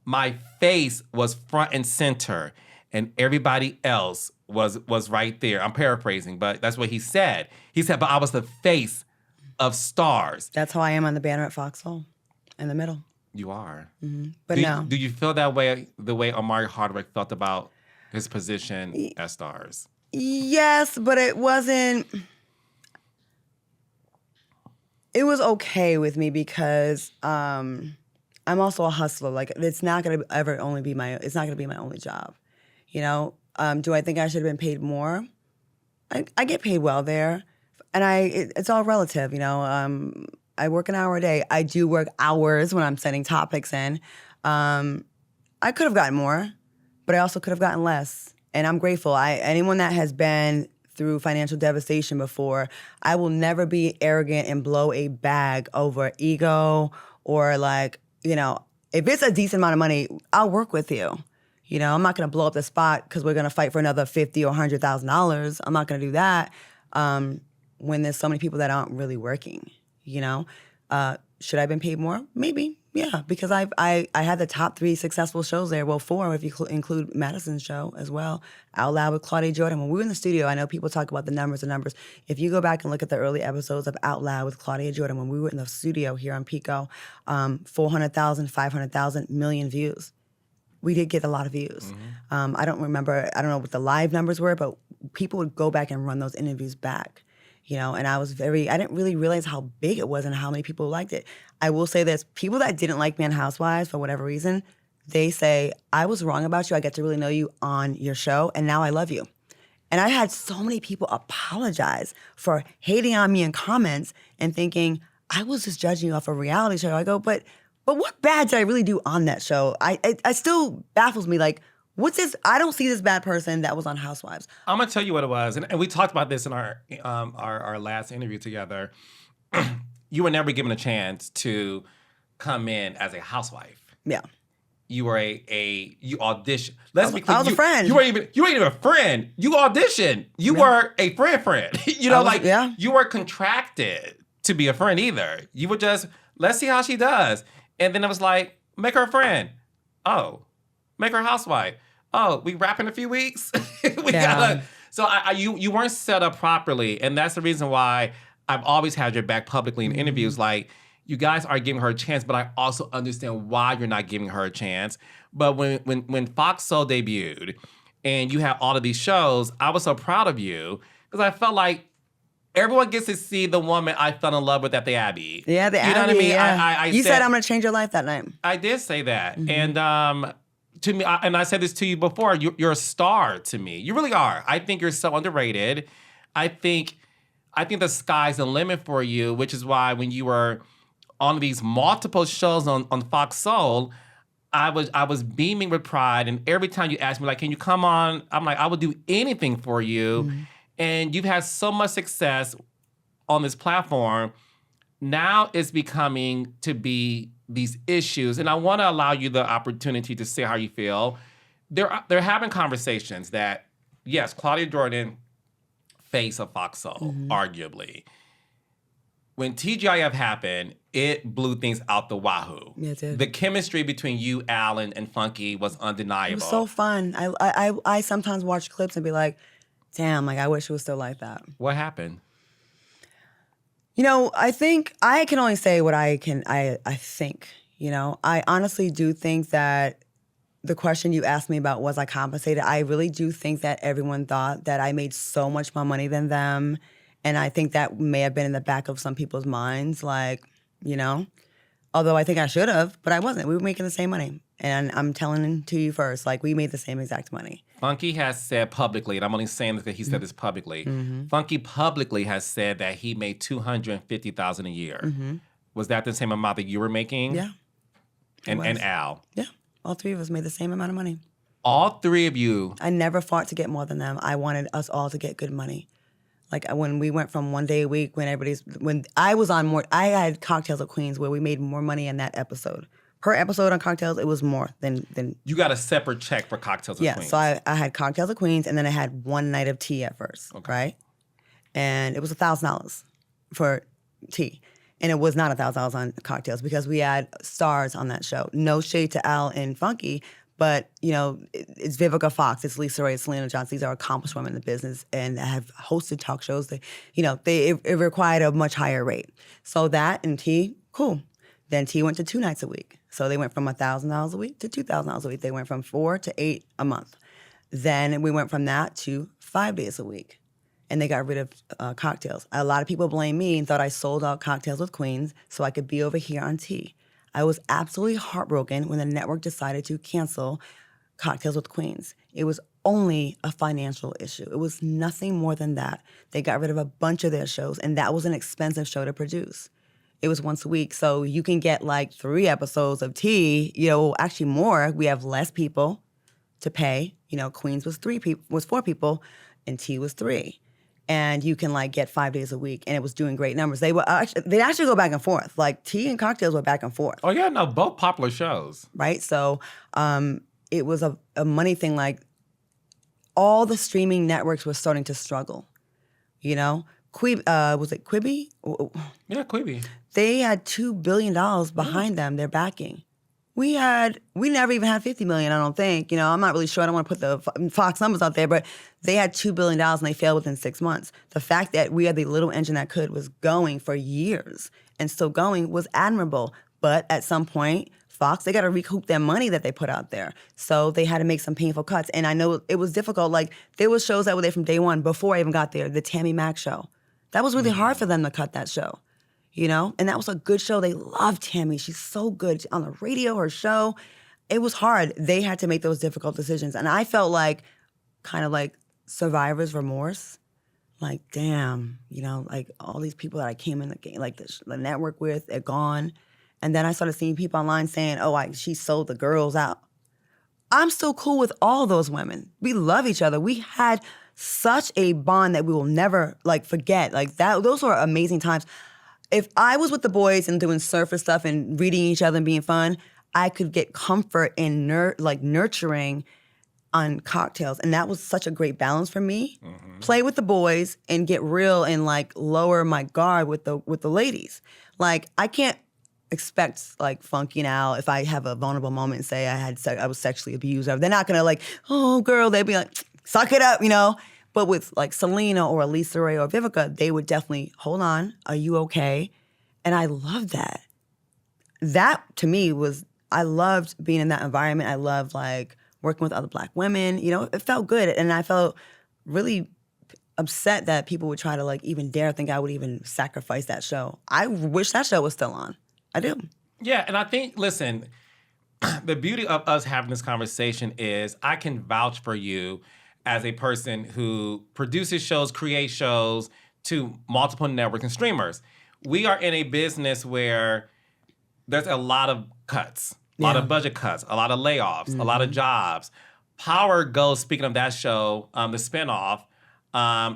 my face was front and center, and everybody else was right there. I'm paraphrasing, but that's what he said. He said, but I was the face of Stars. That's how I am on the banner at Fox Soul, in the middle. You are. But do you feel that way, the way Omari Hardwick felt about his position at Stars? Yes, but it wasn't... It was okay with me because I'm also a hustler. Like it's not gonna ever only be my. It's not gonna be my only job. You know. Do I think I should have been paid more? I get paid well there, and it's all relative. You know. I work an hour a day. I do work hours when I'm sending topics in. I could have gotten more, but I also could have gotten less. And I'm grateful. Anyone that has been through financial devastation before, I will never be arrogant and blow a bag over ego or like, you know, if it's a decent amount of money, I'll work with you. You know, I'm not going to blow up the spot because we're going to fight for another $50,000 or $100,000. I'm not going to do that when there's so many people that aren't really working. You know, should I have been paid more? Maybe, yeah, because I had the top 3 successful shows there. Well, 4 if you include Madison's show as well. Out Loud with Claudia Jordan. When we were in the studio, I know people talk about the numbers. If you go back and look at the early episodes of Out Loud with Claudia Jordan, when we were in the studio here on Pico, 400,000, 500,000, million views. We did get a lot of views. I don't know what the live numbers were, but people would go back and run those interviews back. You know, and I didn't really realize how big it was and how many people liked it. I will say this, people that didn't like me on Housewives for whatever reason, they say, I was wrong about you, I get to really know you on your show, and now I love you. And I had so many people apologize for hating on me in comments and thinking, I was just judging you off a reality show. I go, but what bad did I really do on that show? I still baffles me, like, what's this? I don't see this bad person that was on Housewives. I'm gonna tell you what it was, and we talked about this in our last interview together. You were never given a chance to come in as a housewife. Yeah. You were you auditioned. Let's be clear. I was a friend. You weren't even a friend. You auditioned. You were a friend. You know, you were contracted to be a friend either. You were just, let's see how she does. And then it was like, make her a friend. Oh, make her a housewife. Oh, we wrap in a few weeks? You weren't set up properly. And that's the reason why I've always had your back publicly in interviews. Like, you guys are giving her a chance, but I also understand why you're not giving her a chance. But when Fox Soul debuted and you had all of these shows, I was so proud of you because I felt like everyone gets to see the woman I fell in love with at the Abbey. Yeah, the Abbey. You know what I mean? Yeah. You said I'm going to change your life that night. I did say that. And to me, and I said this to you before, you're a star to me. You really are. I think you're so underrated. I think the sky's the limit for you, which is why when you were on these multiple shows on Fox Soul, I was beaming with pride. And every time you asked me, like, can you come on? I'm like, I would do anything for you. And you've had so much success on this platform. Now it's becoming to be these issues. And I want to allow you the opportunity to say how you feel. They're having conversations that, yes, Claudia Jordan, face of Fox Soul, arguably. When TeaGIF happened, it blew things out the wahoo. Yeah, it did. The chemistry between you, Alan, and Funky was undeniable. It was so fun. I sometimes watch clips and be like, damn, like I wish it was still like that. What happened? You know, I think I can only say what I think, you know. I honestly do think that the question you asked me about, was I compensated? I really do think that everyone thought that I made so much more money than them. And I think that may have been in the back of some people's minds, like, you know, although I think I should have, but I wasn't. We were making the same money. And I'm telling to you first, like, we made the same exact money. Funky has said publicly, and I'm only saying this because he said this publicly. Funky publicly has said that he made $250,000 a year. Was that the same amount that you were making? Yeah. And Al? Yeah. All 3 of us made the same amount of money. All 3 of you? I never fought to get more than them. I wanted us all to get good money. Like when we went from one day a week, when I was on more, I had Cocktails of Queens where we made more money in that episode. Per episode on Cocktails, it was more than. You got a separate check for Cocktails of Queens. Yeah, so I had Cocktails of Queens, and then I had one night of tea at first, right? And it was $1,000 for tea. And it was not $1,000 on Cocktails because we had stars on that show. No shade to Al and Funky, but, you know, it's Vivica Fox, it's Lisa Ray, it's Selena Johnson. These are accomplished women in the business and have hosted talk shows. It required a much higher rate. So that and tea, cool. Then tea went to 2 nights a week. So they went from $1,000 a week to $2,000 a week. They went from 4 to 8 a month. Then we went from that to 5 days a week. And they got rid of Cocktails. A lot of people blame me and thought I sold out Cocktails with Queens so I could be over here on tea. I was absolutely heartbroken when the network decided to cancel Cocktails with Queens. It was only a financial issue. It was nothing more than that. They got rid of a bunch of their shows, and that was an expensive show to produce. It was once a week, so you can get like 3 episodes of Tea, actually more. We have less people to pay. Queens was 4 people, and Tea was 3. And you can like get 5 days a week, and it was doing great numbers. They actually go back and forth. Like Tea and Cocktails were back and forth. Oh yeah, no, both popular shows. Right? So it was a money thing. Like all the streaming networks were starting to struggle. Was it Quibi? Yeah, Quibi. They had $2 billion behind them, their backing. We never even had $50 million, I don't think. I'm not really sure. I don't want to put the Fox numbers out there, but they had $2 billion and they failed within 6 months. The fact that we had the little engine that was going for years and still going was admirable. But at some point, Fox, they got to recoup their money that they put out there. So they had to make some painful cuts. And I know it was difficult. Like there was shows that were there from day one before I even got there. The Tammy Mack show. That was really hard for them to cut that show. And that was a good show. They loved Tammy. She's so good on the radio, her show. It was hard. They had to make those difficult decisions. And I felt like kind of like survivor's remorse. Like, damn, like all these people that I came in the game, like the network with, they're gone. And then I started seeing people online saying, she sold the girls out. I'm still cool with all those women. We love each other. We had such a bond that we will never like forget. Like that, those were amazing times. If I was with the boys and doing surface stuff and reading each other and being fun, I could get comfort in nurturing on Cocktails. And that was such a great balance for me. Mm-hmm. Play with the boys and get real and like lower my guard with the ladies. Like I can't expect like funky now if I have a vulnerable moment and say I was sexually abused. They're not gonna like, oh girl, they'd be like, suck it up, But with like Selena or Lisa Ray or Vivica, they would definitely, hold on, are you okay? And I loved that. That to me I loved being in that environment. I loved like working with other Black women. It felt good. And I felt really upset that people would try to like even dare think I would even sacrifice that show. I wish that show was still on. I do. Yeah, and I think, listen, the beauty of us having this conversation is I can vouch for you as a person who produces shows, creates shows to multiple networks and streamers. We are in a business where there's a lot of cuts, a lot of budget cuts, a lot of layoffs, a lot of jobs. Power Goes, speaking of that show, the spinoff,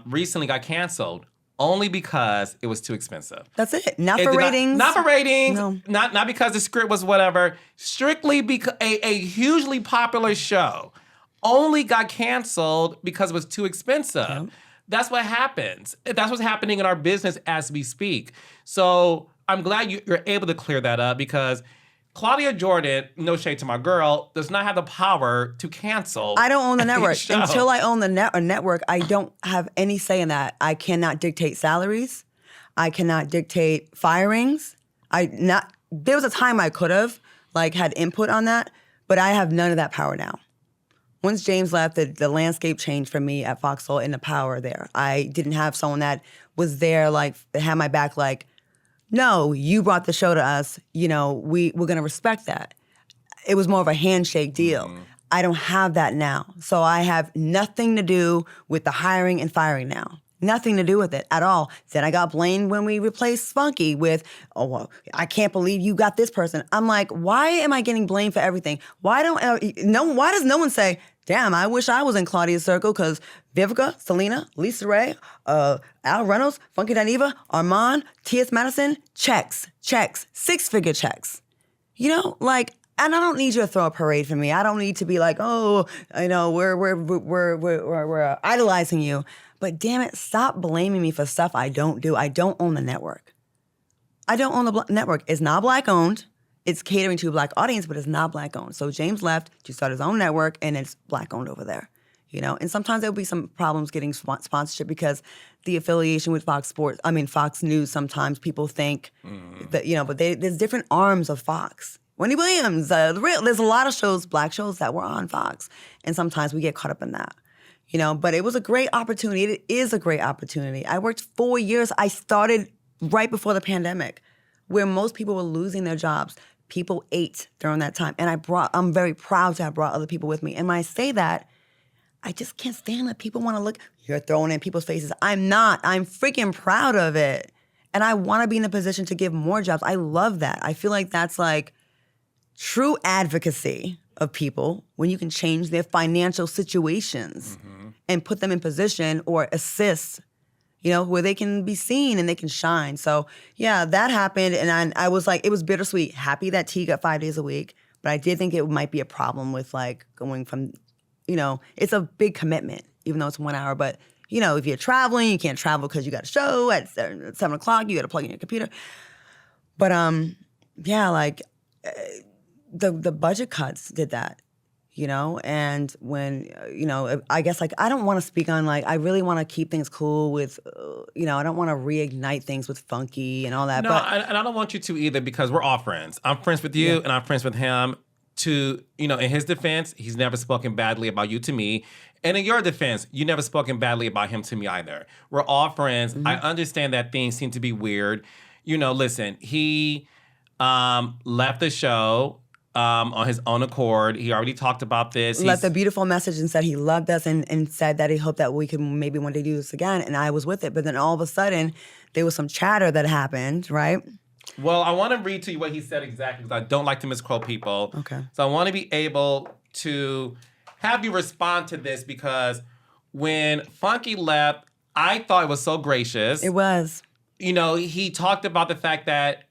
recently got canceled only because it was too expensive. That's it. Not for ratings. Not for ratings. No. Not because the script was whatever. Strictly because a hugely popular show only got canceled because it was too expensive. Yep. That's what happens. That's what's happening in our business as we speak. So I'm glad you're able to clear that up because Claudia Jordan, no shade to my girl, does not have the power to cancel. I don't own the network. Until I own the network, I don't have any say in that. I cannot dictate salaries. I cannot dictate firings. There was a time I could have had input on that, but I have none of that power now. Once James left, the landscape changed for me at Foxhole and the power there. I didn't have someone that was there, that had my back, no, you brought the show to us. We're going to respect that. It was more of a handshake deal. Mm-hmm. I don't have that now. So I have nothing to do with the hiring and firing now. Nothing to do with it at all. Then I got blamed when we replaced Spunky with, I can't believe you got this person. I'm like, why am I getting blamed for everything? Why does no one say, damn, I wish I was in Claudia's circle because Vivica, Selena, Lisa Ray, Al Reynolds, Funky Dineva, Armon, T.S. Madison, checks, 6-figure checks. And I don't need you to throw a parade for me. I don't need to be like, we're idolizing you. But damn it, stop blaming me for stuff I don't do. I don't own the network. I don't own the network. It's not Black owned. It's catering to a Black audience, but it's not Black owned. So James left to start his own network, and it's Black owned over there. And sometimes there'll be some problems getting sponsorship because the affiliation with Fox News. Sometimes people think that but there's different arms of Fox. Wendy Williams, there's a lot of shows, Black shows that were on Fox, and sometimes we get caught up in that. But it was a great opportunity. It is a great opportunity. I worked 4 years. I started right before the pandemic, where most people were losing their jobs. People ate during that time. And I'm very proud to have brought other people with me. And when I say that, I just can't stand that people want to look, you're throwing in people's faces. I'm not. I'm freaking proud of it. And I want to be in a position to give more jobs. I love that. I feel like that's like true advocacy of people when you can change their financial situations and put them in position or assist, where they can be seen and they can shine. So yeah, that happened. And I was like, it was bittersweet. Happy that T got 5 days a week. But I did think it might be a problem with like going from, it's a big commitment, even though it's 1 hour. But, if you're traveling, you can't travel because you got a show at 7 o'clock, you got to plug in your computer. But yeah, like the budget cuts did that, and when, I guess like I don't want to speak on like, I really want to keep things cool with, I don't want to reignite things with Funky and all that. No, and I don't want you to either because we're all friends. I'm friends with you and I'm friends with him. In his defense, he's never spoken badly about you to me. And in your defense, you never spoken badly about him to me either. We're all friends. I understand that things seem to be weird. Listen, he left the show on his own accord. He already talked about this. Left a beautiful message and said he loved us and said that he hoped that we could maybe one day do this again. And I was with it. But then all of a sudden, there was some chatter that happened, right? Well, I want to read to you what he said exactly because I don't like to misquote people. Okay. So I want to be able to have you respond to this because when Funky left, I thought it was so gracious. It was. He talked about the fact that,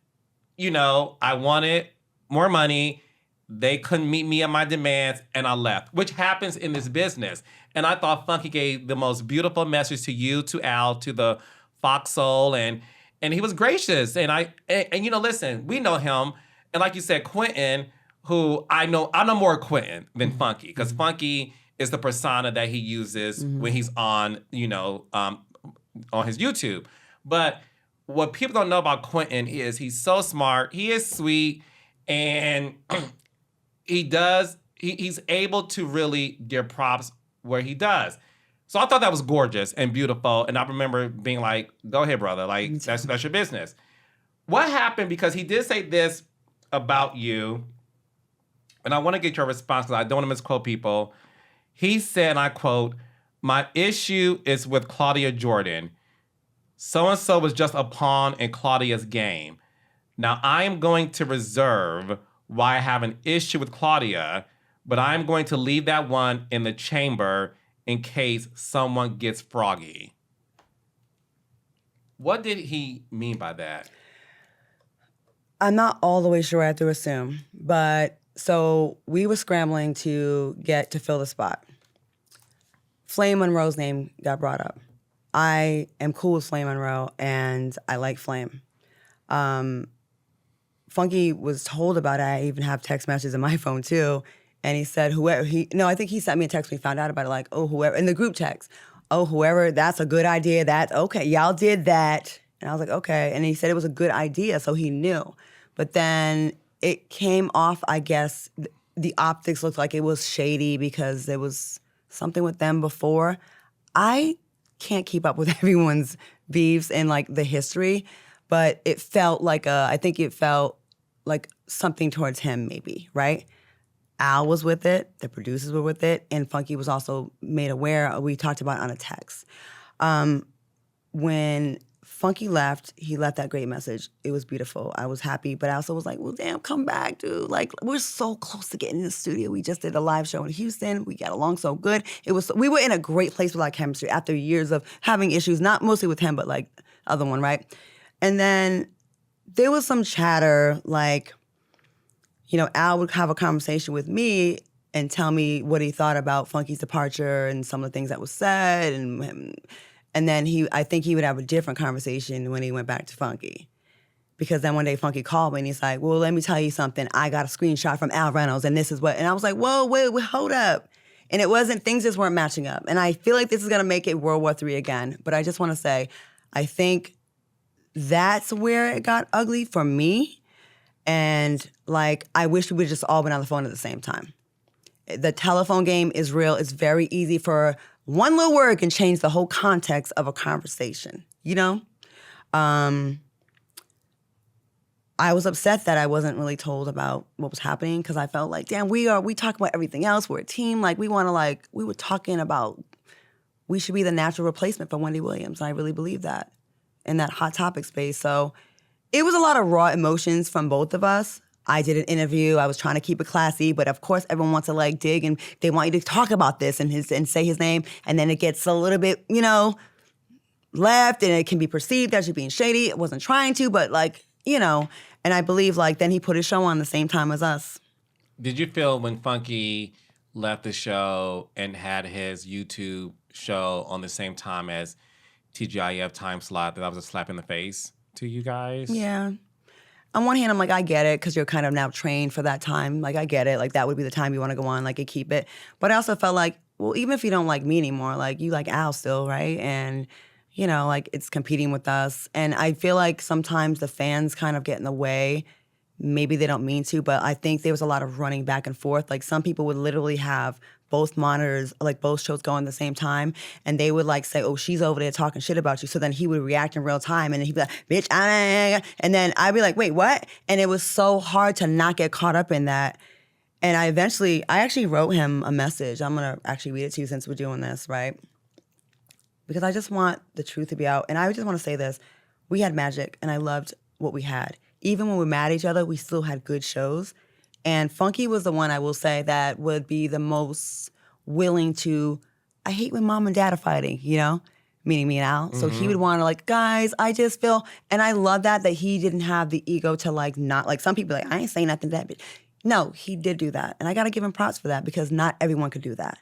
I wanted more money. They couldn't meet me at my demands, and I left, which happens in this business. And I thought Funky gave the most beautiful message to you, to Al, to the Fox Soul, and he was gracious. And listen, we know him. And like you said, Quentin, who I know more Quentin than Funky, because Funky is the persona that he uses when he's on, on his YouTube. But what people don't know about Quentin is he's so smart. He is sweet. And he's able to really give props where he does. So I thought that was gorgeous and beautiful. And I remember being like, go ahead, brother. Like, that's your business. What happened? Because he did say this about you. And I want to get your response because I don't want to misquote people. He said, and I quote, "My issue is with Claudia Jordan. So-and-so was just a pawn in Claudia's game. Now, I am going to reserve why I have an issue with Claudia, but I'm going to leave that one in the chamber in case someone gets froggy." What did he mean by that? I'm not all the way sure, I have to assume. But so we were scrambling to get to fill the spot. Flame Monroe's name got brought up. I am cool with Flame Monroe, and I like Flame. Funky was told about it. I even have text messages in my phone too. And he said, I think he sent me a text when he found out about it, like, oh, whoever, in the group text, oh, whoever, that's a good idea. That's okay. Y'all did that. And I was like, okay. And he said it was a good idea, so he knew. But then it came off, I guess, the optics looked like it was shady because there was something with them before. I can't keep up with everyone's beefs and like the history, but it felt like I think it felt like something towards him maybe, right? Al was with it, the producers were with it, and Funky was also made aware, we talked about it on a text. When Funky left, he left that great message. It was beautiful. I was happy, but I also was like, well, damn, come back, dude. Like, we're so close to getting in the studio. We just did a live show in Houston. We got along so good. We were in a great place with our chemistry after years of having issues, not mostly with him, but like other one, right? And then there was some chatter, like, Al would have a conversation with me and tell me what he thought about Funky's departure and some of the things that was said, and then I think he would have a different conversation when he went back to Funky. Because then one day Funky called me and he's like, well, let me tell you something. I got a screenshot from Al Reynolds and this is what, and I was like, whoa, wait, hold up. And things just weren't matching up. And I feel like this is gonna make it World War III again. But I just wanna say, I think that's where it got ugly for me. And like, I wish we would just all been on the phone at the same time. The telephone game is real. It's very easy for one little word can change the whole context of a conversation, I I was upset that I wasn't really told about what was happening because I felt like, damn, we talk about everything else. We're a team. Like, we were talking about we should be the natural replacement for Wendy Williams. And I really believe that in that Hot Topic space. So it was a lot of raw emotions from both of us. I did an interview. I was trying to keep it classy, but of course everyone wants to like dig and they want you to talk about this and say his name. And then it gets a little bit, left and it can be perceived as you being shady. I wasn't trying to, but and I believe like then he put his show on the same time as us. Did you feel when Funky left the show and had his YouTube show on the same time as TGIF time slot that was a slap in the face to you guys? Yeah. On one hand, I'm like, I get it, because you're kind of now trained for that time. Like, I get it. Like, that would be the time you want to go on, like, and keep it. But I also felt like, well, even if you don't like me anymore, like, you like Al still, right? And, like, it's competing with us. And I feel like sometimes the fans kind of get in the way. Maybe they don't mean to, but I think there was a lot of running back and forth. Like, some people would literally have both monitors, like both shows going at the same time, and they would like say, oh, she's over there talking shit about you. So then he would react in real time, and then he'd be like, bitch, and then I'd be like, wait, what? And it was so hard to not get caught up in that. And I actually wrote him a message. I'm gonna actually read it to you since we're doing this, right? Because I just want the truth to be out. And I just want to say this. We had magic, and I loved what we had. Even when we were mad at each other, we still had good shows. And Funky was the one, I will say, that would be the most willing to, I hate when mom and dad are fighting, meaning me and Al. Mm-hmm. So he would want to like, guys, I just feel, and I love that he didn't have the ego to like not, like some people like, I ain't saying nothing to that bitch. No, he did do that. And I got to give him props for that because not everyone could do that.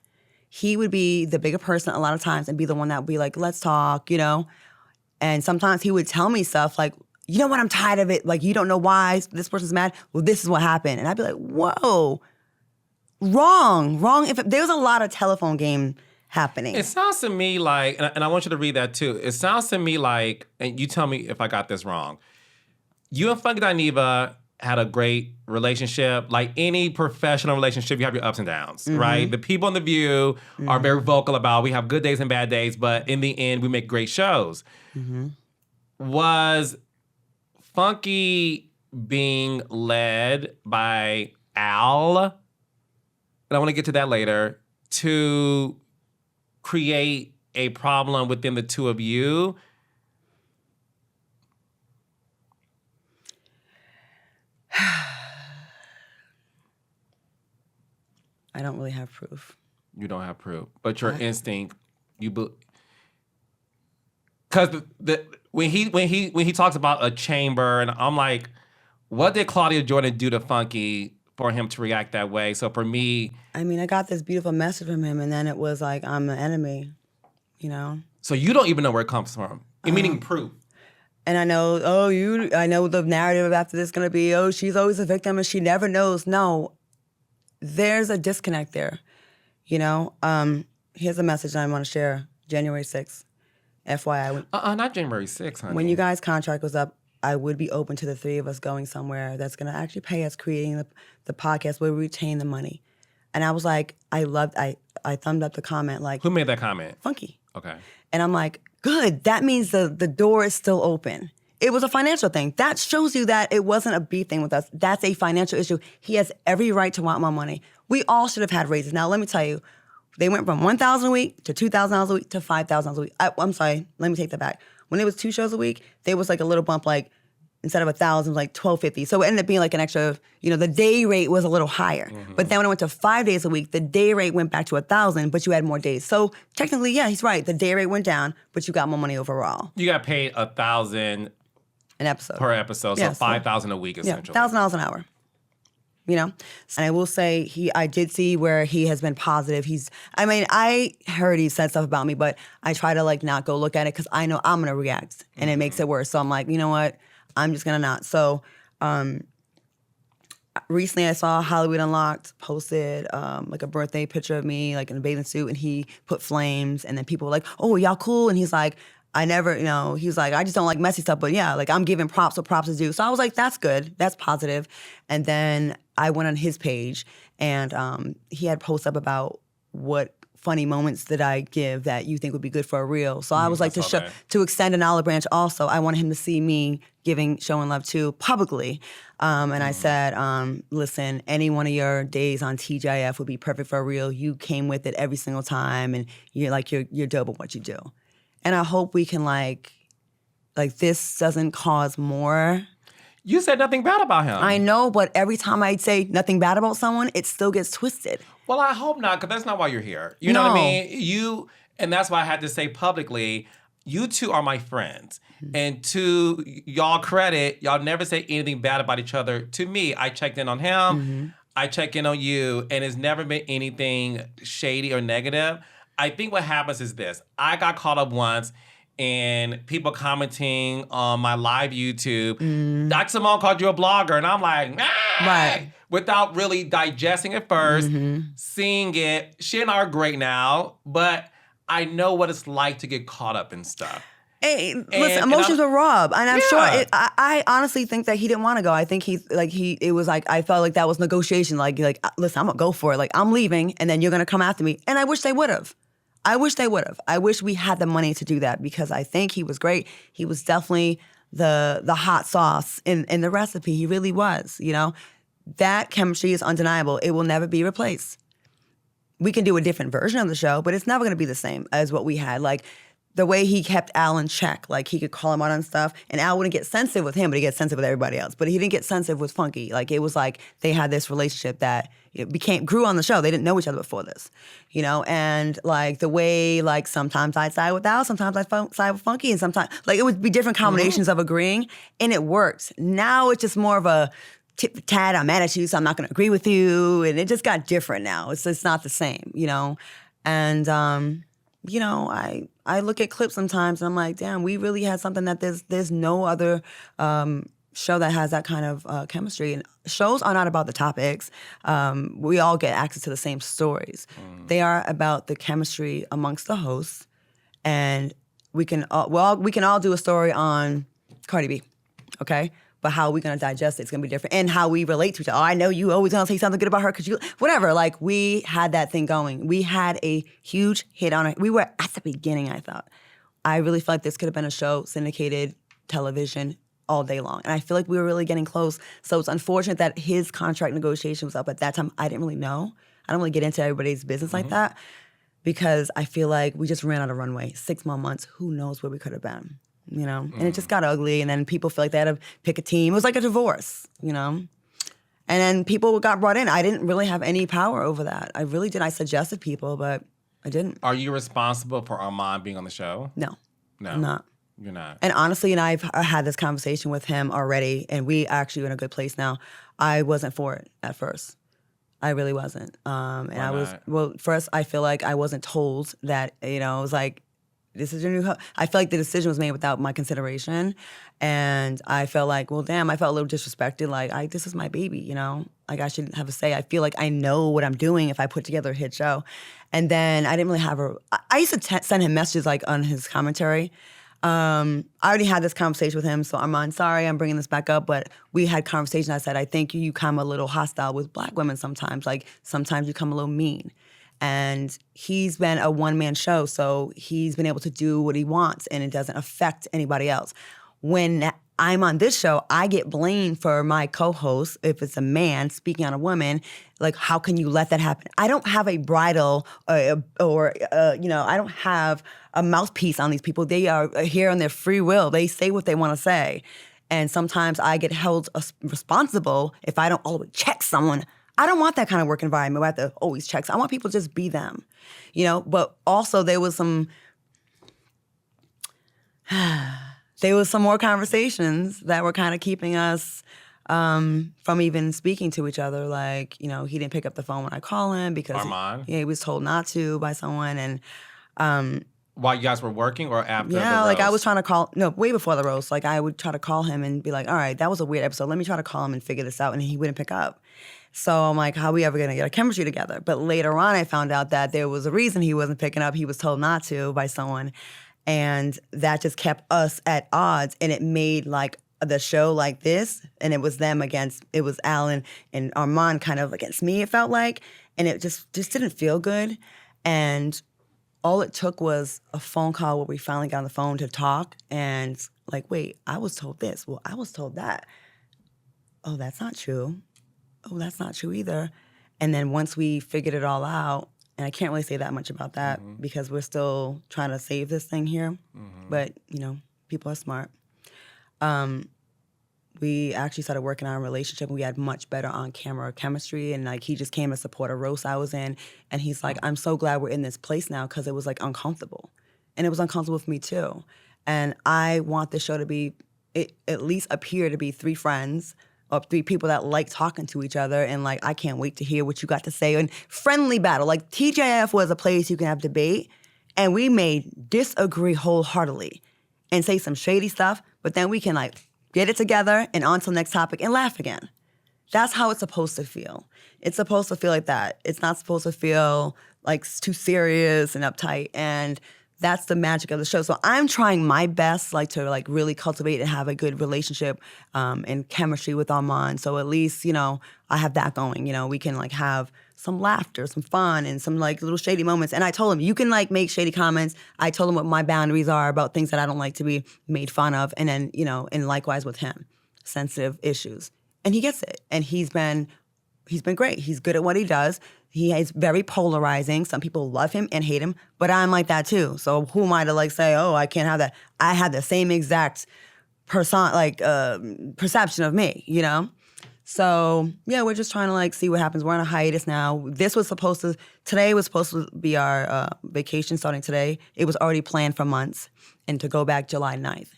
He would be the bigger person a lot of times and be the one that would be like, let's talk, And sometimes he would tell me stuff like, you know what, I'm tired of it. Like, you don't know why this person's mad. Well, this is what happened. And I'd be like, whoa, wrong. If there was a lot of telephone game happening. It sounds to me like, and I want you to read that too. It sounds to me like, and you tell me if I got this wrong. You and Funky Dineva had a great relationship. Like any professional relationship, you have your ups and downs, mm-hmm. right? The people on The View mm-hmm. are very vocal about we have good days and bad days, but in the end, we make great shows. Mm-hmm. Was Funky being led by Al, and I want to get to that later, to create a problem within the two of you? I don't really have proof. You don't have proof, but your instinct, because when he talks about a chamber, and I'm like, what did Claudia Jordan do to Funky for him to react that way? So for me, I mean, I got this beautiful message from him, and then it was like, I'm the enemy, So you don't even know where it comes from, meaning proof. And I know, I know the narrative after this is gonna be, she's always a victim and she never knows. No, there's a disconnect there, Here's a message I want to share. January 6th, FYI. Not January 6th, honey. When you guys' contract was up, I would be open to the three of us going somewhere that's going to actually pay us creating the podcast where we retain the money. And I was like, I thumbed up the comment. Like, who made that comment? Funky. Okay. And I'm like, good. That means the door is still open. It was a financial thing. That shows you that it wasn't a beef thing with us. That's a financial issue. He has every right to want more money. We all should have had raises. Now, let me tell you, they went from $1,000 a week to $2,000 a week to $5,000 a week. I'm sorry. Let me take that back. When it was 2 shows a week, there was like a little bump, like instead of $1,000, like $1,250. So it ended up being like an extra, the day rate was a little higher. Mm-hmm. But then when I went to 5 days a week, the day rate went back to $1,000, but you had more days. So technically, yeah, he's right. The day rate went down, but you got more money overall. You got paid $1,000 an episode per episode, so $5,000 a week essentially. Yeah, $1,000 an hour. And I will say I did see where he has been positive. I heard he said stuff about me, but I try to like not go look at it because I know I'm gonna react and it makes it worse. So I'm like, you know what? I'm just gonna not. So recently I saw Hollywood Unlocked posted like a birthday picture of me like in a bathing suit, and he put flames, and then people were like, oh, y'all cool? And he's like, I never, he was like, I just don't like messy stuff, but yeah, like I'm giving props what props is due. So I was like, that's good, that's positive. And then I went on his page, and he had posts up about what funny moments that I give that you think would be good for a reel. So I was like, that. to extend an olive branch also, I wanted him to see me showing love too, publicly. And I said, listen, any one of your days on TeaGIF would be perfect for a reel. You came with it every single time, and you're dope at what you do. And I hope we can like this doesn't cause more. You said nothing bad about him. I know, but every time I say nothing bad about someone, it still gets twisted. Well, I hope not, because that's not why you're here. You know what I mean? And that's why I had to say publicly, you two are my friends. And to y'all credit, y'all never say anything bad about each other. To me, I checked in on him, I check in on you, and it's never been anything shady or negative. I think what happens is this. I got caught up once and people commenting on my live YouTube, Dr. Simone called you a blogger. And I'm like, Right. Without really digesting it first, seeing it. She and I are great now, but I know what it's like to get caught up in stuff. Hey, listen, emotions were robbed, and I'm sure. I honestly think that he didn't want to go. I think it was like I felt like that was negotiation. Like, listen, I'm gonna go for it. Like, I'm leaving, and then you're gonna come after me. And I wish they would have. I wish we had the money to do that, because I think he was great. He was definitely the hot sauce in the recipe. He really was. You know, that chemistry is undeniable. It will never be replaced. We can do a different version of the show, but it's never gonna be the same as what we had. Like, the way he kept Al in check, like he could call him out on stuff, and Al wouldn't get sensitive with him, but he gets sensitive with everybody else. But he didn't get sensitive with Funky. Like, it was like they had this relationship that grew on the show. They didn't know each other before this, you know. And like the way, like sometimes I'd side with Al, sometimes I'd side with Funky, and sometimes like it would be different combinations of agreeing, and it worked. Now it's just more of a tit-for-tat. I'm mad at you, so I'm not going to agree with you, and it just got different now. It's not the same, you know. And you know, I look at clips sometimes and I'm like, damn, we really had something that there's no other show that has that kind of chemistry. And shows are not about the topics. We all get access to the same stories. They are about the chemistry amongst the hosts, and we can all do a story on Cardi B, okay? But how are we gonna digest it? It's gonna be different. And how we relate to each other. Oh, I know you always gonna say something good about her because you, whatever. Like, we had that thing going. We had a huge hit on it. We were at the beginning, I thought. I really felt like this could have been a show, syndicated television all day long. And I feel like we were really getting close. So it's unfortunate that his contract negotiation was up at that time. I didn't really know. I don't really get into everybody's business like that, because I feel like we just ran out of runway. 6 more months, who knows where we could have been. You know, and it just got ugly, and then people feel like they had to pick a team. It was like a divorce, you know? And then people got brought in. I didn't really have any power over that. I really didn't. I suggested people, but I didn't. Are you responsible for Armon being on the show? No. No. I'm not. You're not. And honestly, and I've had this conversation with him already, and we actually are in a good place now. I wasn't for it at first. I really wasn't. And Why I was, not? well, first, I feel like I wasn't told that, you know, it was like, this is your new host. I felt like the decision was made without my consideration. And I felt like, well, damn, I felt a little disrespected. Like, this is my baby, you know? Like, I shouldn't have a say. I feel like I know what I'm doing if I put together a hit show. And then I didn't really have I used to send him messages, like, on his commentary. I already had this conversation with him, so Armon, sorry I'm bringing this back up, but we had conversation. I said, I think you come a little hostile with Black women sometimes. Like, sometimes you come a little mean. And he's been a one-man show, so he's been able to do what he wants, and it doesn't affect anybody else. When I'm on this show, I get blamed for my co-host, if it's a man speaking on a woman, like, how can you let that happen? I don't have a bridle you know, I don't have a mouthpiece on these people. They are here on their free will. They say what they want to say. And sometimes I get held responsible if I don't always check someone. I don't want that kind of work environment where I have to always check. I want people to just be them, you know? But also there was some more conversations that were kind of keeping us from even speaking to each other. Like, you know, he didn't pick up the phone when I call him because Armon? he was told not to by someone. And While you guys were working or after the yeah, like I roast? was trying to call, no, way before the roast. Like, I would try to call him and be like, all right, that was a weird episode. Let me try to call him and figure this out. And he wouldn't pick up. So I'm like, how are we ever going to get a chemistry together? But later on, I found out that there was a reason he wasn't picking up. He was told not to by someone. And that just kept us at odds. And it made like the show like this. And it was them against, it was Alan and Armon kind of against me, it felt like. And it just didn't feel good. And all it took was a phone call where we finally got on the phone to talk and like, wait, I was told this. Well, I was told that. Oh, that's not true. Oh, that's not true either. And then once we figured it all out, and I can't really say that much about that because we're still trying to save this thing here. But, you know, people are smart. We actually started working on a relationship and we had much better on-camera chemistry. And like he just came to support a roast I was in. And he's like, I'm so glad we're in this place now because it was like uncomfortable. And it was uncomfortable for me too. And I want the show to be, at least appear to be three friends or three people that like talking to each other. And like, I can't wait to hear what you got to say. And friendly battle. Like TGIF was a place you can have debate. And we may disagree wholeheartedly and say some shady stuff, but then we can like, get it together and on to the next topic and laugh again. That's how it's supposed to feel. It's supposed to feel like that. It's not supposed to feel like too serious and uptight. And that's the magic of the show. So I'm trying my best like to like really cultivate and have a good relationship and chemistry with Armon. So at least, you know, I have that going. You know, we can like have some laughter, some fun, and some like little shady moments. And I told him, you can like make shady comments. I told him what my boundaries are about things that I don't like to be made fun of. And then, you know, and likewise with him, sensitive issues. And he gets it. And he's been great. He's good at what he does. He is very polarizing. Some people love him and hate him, but I'm like that too. So who am I to like say, oh, I can't have that? I have the same exact perception of me, you know? So yeah, we're just trying to like see what happens. We're on a hiatus now. Today was supposed to be our vacation starting today. It was already planned for months and to go back July 9th.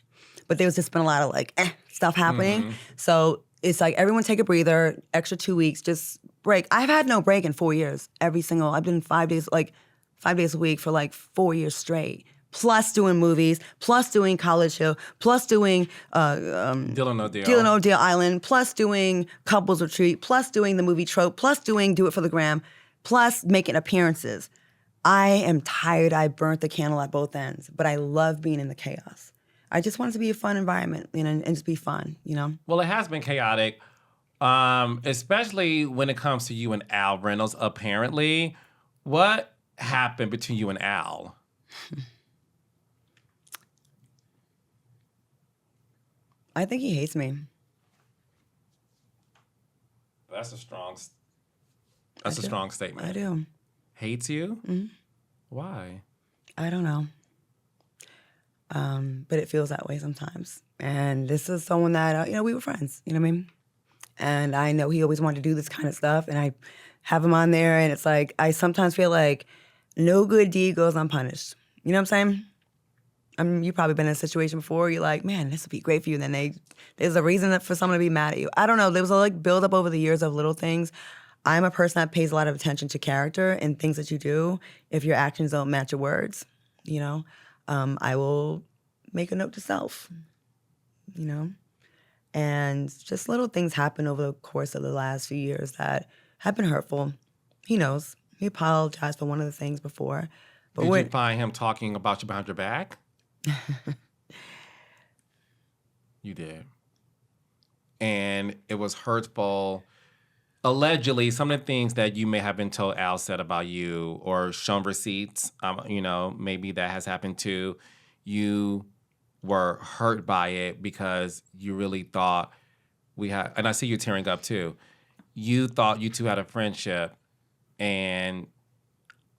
But there's just been a lot of like stuff happening. So it's like everyone take a breather, extra 2 weeks, just break. I've had no break in 4 years. I've been 5 days a week for like 4 years straight. Plus doing movies, plus doing College Hill, plus doing Deal or No Deal. Deal or No Deal Island, plus doing Couples Retreat, plus doing the movie Trope, plus doing Do It for the Gram, plus making appearances. I am tired. I burnt the candle at both ends, but I love being in the chaos. I just want it to be a fun environment, you know, and just be fun, you know? Well, it has been chaotic, especially when it comes to you and Al Reynolds, apparently. What happened between you and Al? I think he hates me. That's a strong statement. I do. Hates you? Mm-hmm. Why? I don't know. But it feels that way sometimes. And this is someone that, you know, we were friends, you know what I mean? And I know he always wanted to do this kind of stuff, and I have him on there, and it's like, I sometimes feel like no good deed goes unpunished. You know what I'm saying? I mean, you've probably been in a situation before, you're like, man, this would be great for you, and then there's a reason for someone to be mad at you. I don't know, there was a like build up over the years of little things. I'm a person that pays a lot of attention to character and things that you do. If your actions don't match your words, you know, I will make a note to self, you know? And just little things happen over the course of the last few years that have been hurtful. He knows. He apologized for one of the things before. But Did you find him talking about you behind your back? You did. And it was hurtful. Allegedly, some of the things that you may have been told Al said about you or shown receipts, you know, maybe that has happened too. You were hurt by it because you really thought and I see you tearing up too. You thought you two had a friendship, and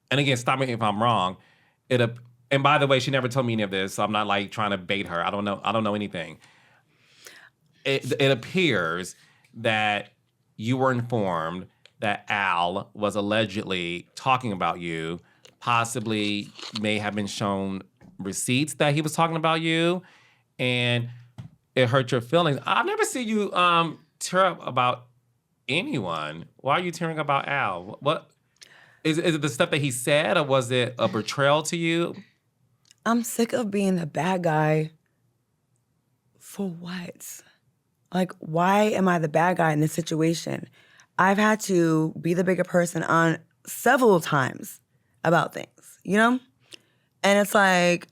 again, stop me if I'm wrong. And by the way, she never told me any of this, so I'm not like trying to bait her. I don't know anything. It appears that you were informed that Al was allegedly talking about you, possibly may have been shown receipts that he was talking about you, and it hurt your feelings. I've never seen you tear up about anyone. Why are you tearing up about Al? What is it? The stuff that he said, or was it a betrayal to you? I'm sick of being the bad guy. For what? Like, why am I the bad guy in this situation? I've had to be the bigger person on several times about things, you know? And it's like,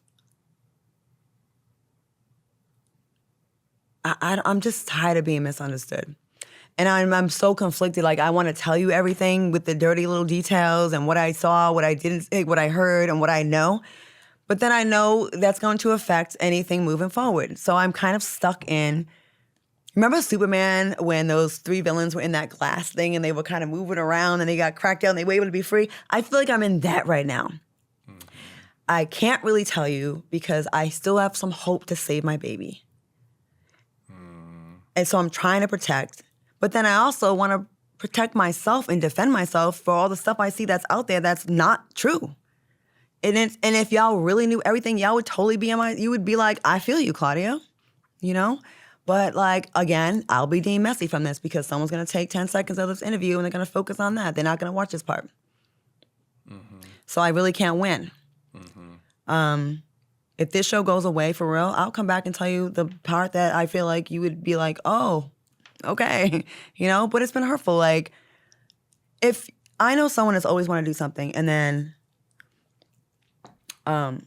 I'm just tired of being misunderstood. And I'm so conflicted. Like, I want to tell you everything with the dirty little details and what I saw, what I didn't, what I heard, and what I know. But then I know that's going to affect anything moving forward. So I'm kind of stuck in. Remember Superman when those 3 villains were in that glass thing and they were kind of moving around and they got cracked out and they were able to be free? I feel like I'm in that right now. I can't really tell you because I still have some hope to save my baby. And so I'm trying to protect. But then I also want to protect myself and defend myself for all the stuff I see that's out there that's not true. And if y'all really knew everything, y'all would totally be you would be like, I feel you, Claudia, you know? But like, again, I'll be deemed messy from this because someone's going to take 10 seconds of this interview and they're going to focus on that. They're not going to watch this part. So I really can't win. If this show goes away for real, I'll come back and tell you the part that I feel like you would be like, oh, okay, you know? But it's been hurtful. Like, if I know someone that's always want to do something and then I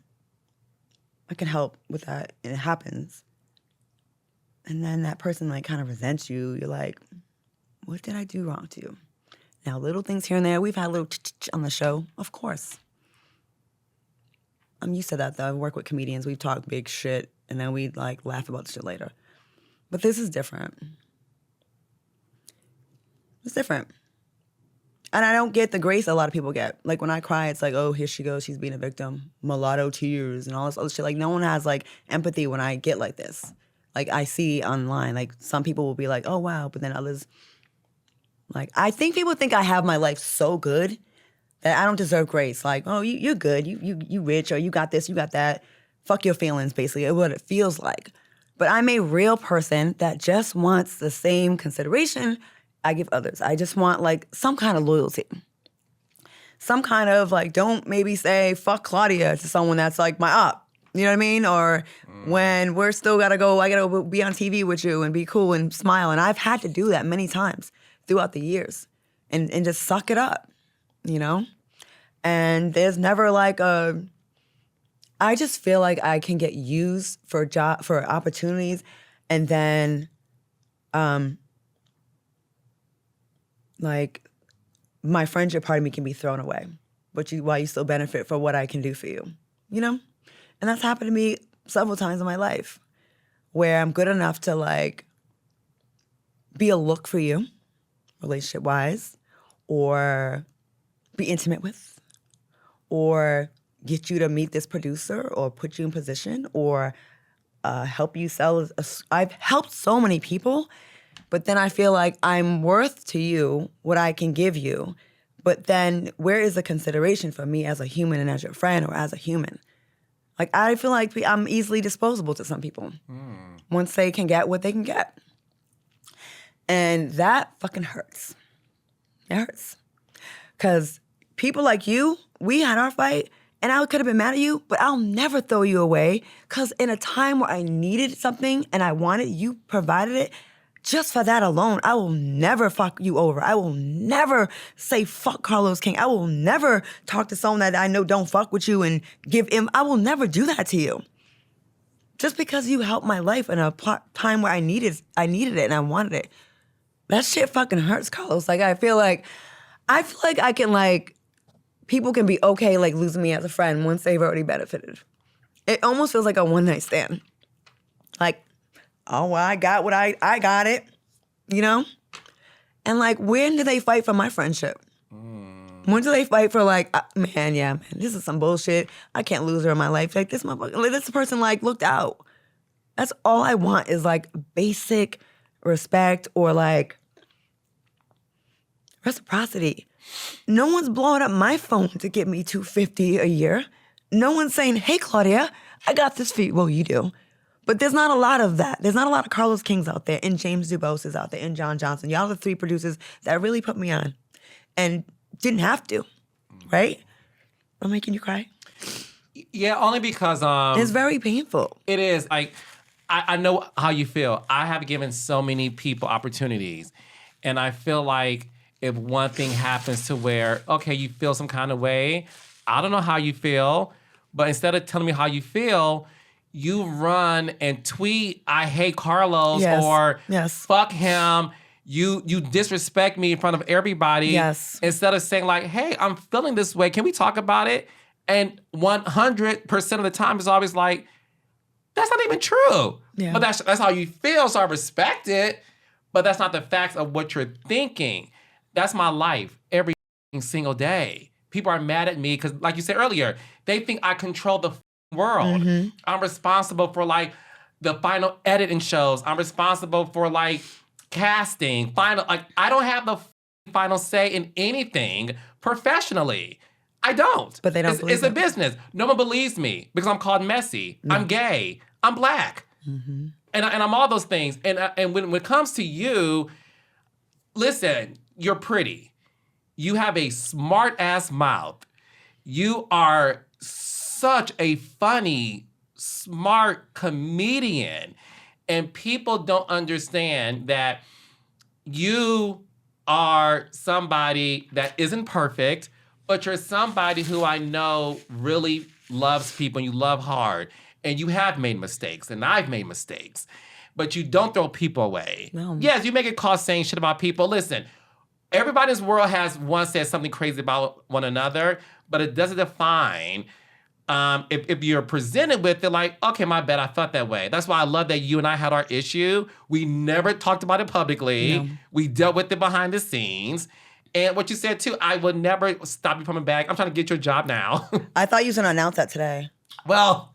can help with that and it happens. And then that person like kind of resents you. You're like, what did I do wrong to you? Now, little things here and there. We've had a little on the show, of course. I'm used to that though. I work with comedians. We've talked big shit and then we like laugh about the shit later. But this is different. It's different. And I don't get the grace a lot of people get. Like when I cry, it's like, oh, here she goes. She's being a victim. Mulatto tears and all this other shit. Like no one has like empathy when I get like this. Like I see online, like some people will be like, oh, wow. But then others, like, I think people think I have my life so good that I don't deserve grace. Like, oh, you're good. You rich or you got this, you got that. Fuck your feelings, basically, what it feels like. But I'm a real person that just wants the same consideration I give others. I just want like some kind of loyalty. Some kind of like, don't maybe say fuck Claudia to someone that's like my op. You know what I mean? Or when we're still I gotta be on TV with you and be cool and smile. And I've had to do that many times throughout the years and just suck it up, you know? And there's never like I just feel like I can get used for opportunities and then like my friendship part of me can be thrown away, while you still benefit for what I can do for you, you know? And that's happened to me several times in my life where I'm good enough to like be a look for you, relationship-wise, or be intimate with, or get you to meet this producer or put you in position or help you sell. I've helped so many people, but then I feel like I'm worth to you what I can give you. But then where is the consideration for me as a human and as your friend or as a human? Like, I feel like I'm easily disposable to some people once they can get what they can get. And that fucking hurts. It hurts. Because people like you, we had our fight, and I could have been mad at you, but I'll never throw you away because in a time where I needed something and I wanted, you provided it. Just for that alone, I will never fuck you over. I will never say fuck Carlos King. I will never talk to someone that I know don't fuck with you and give him. I will never do that to you. Just because you helped my life in a time where I needed it and I wanted it. That shit fucking hurts, Carlos. Like I feel like I can like, people can be okay like losing me as a friend once they've already benefited. It almost feels like a one-night stand. Like, oh, well, I got what I got it, you know? And like, when do they fight for my friendship? When do they fight for like, man, this is some bullshit. I can't lose her in my life. Like this motherfucker, like, this person like looked out. That's all I want is like basic respect or like reciprocity. No one's blowing up my phone to give me $250 a year. No one's saying, hey, Claudia, I got this for you. Well, you do. But there's not a lot of that. There's not a lot of Carlos Kings out there, and James Dubose is out there, and John Johnson. Y'all are the 3 producers that really put me on and didn't have to, right? I'm making you cry. Yeah, only because it's very painful. It is. Like, I know how you feel. I have given so many people opportunities, and I feel like if one thing happens to where, okay, you feel some kind of way, I don't know how you feel, but instead of telling me how you feel, you run and tweet, I hate Carlos, or fuck him. You disrespect me in front of everybody. Yes. Instead of saying like, hey, I'm feeling this way. Can we talk about it? And 100% of the time it's always like, that's not even true. Yeah. But that's how you feel, so I respect it. But that's not the facts of what you're thinking. That's my life every single day. People are mad at me because, like you said earlier, they think I control the world. Mm-hmm. I'm responsible for like the final editing shows. I'm responsible for like casting, I don't have the final say in anything professionally. I don't. But they don't believe It's a business. No one believes me because I'm called messy. I'm gay. I'm black. Mm-hmm. And I'm all those things. And when it comes to you, listen, you're pretty. You have a smart ass mouth. You are such a funny, smart comedian. And people don't understand that you are somebody that isn't perfect, but you're somebody who I know really loves people and you love hard. And you have made mistakes, and I've made mistakes. But you don't throw people away. No. Yes, you make it cause saying shit about people. Listen, everybody in this world has once said something crazy about one another, but it doesn't define if you're presented with it like, okay, my bad, I thought that way. That's why I love that you and I had our issue. We never talked about it publicly. No. We dealt with it behind the scenes. And what you said too, I would never stop you coming back. I'm trying to get your job now. I thought you was going to announce that today. Well,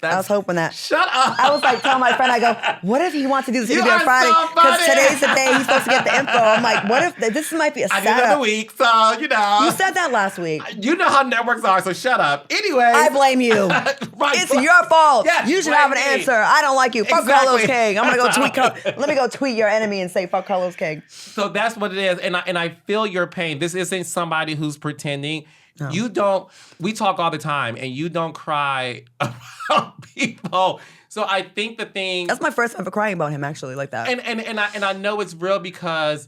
I was hoping that. Shut up. I was like telling my friend, I go, what if he wants to do this You interview on are Friday? so Because funny. today's the day he's supposed to get the info. I'm like, what if this might be a I did another setup? week, so you know. You said that last week. You know how networks are, so shut up. Anyway. I blame you. Right. It's your fault. Yes, You should blame have an me. answer. I don't like you. Fuck Exactly. Carlos King. I'm gonna go tweet. Let me go tweet your enemy and say fuck Carlos King. So that's what it is. And I feel your pain. This isn't somebody who's pretending. No. You don't, we talk all the time and you don't cry about people. So I think the thing. That's my first time ever crying about him actually like that. And I know it's real because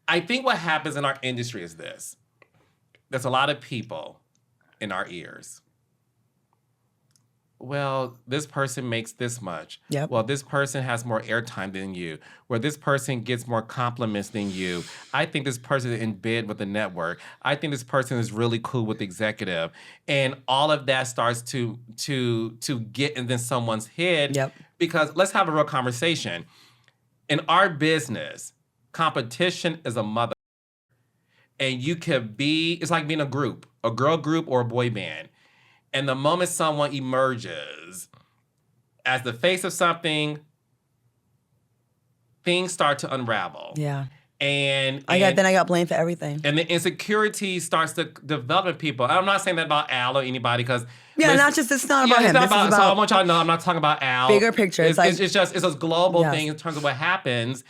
I think what happens in our industry is this. There's a lot of people in our ears. Well, this person makes this much. Yep. Well, this person has more airtime than you. Where this person gets more compliments than you. I think this person is in bed with the network. I think this person is really cool with the executive. And all of that starts to get into someone's head. Yep. Because let's have a real conversation. In our business, competition is a mother. And you could be, it's like being a group, a girl group or a boy band. And the moment someone emerges as the face of something, things start to unravel. Yeah. And Then I got blamed for everything. And the insecurity starts to develop in people. I'm not saying that about Al or anybody because Yeah, it's not about him. It's This is so I about want y'all to know I'm not talking about Al. bigger picture. It's a global Yes. thing in terms of what happens.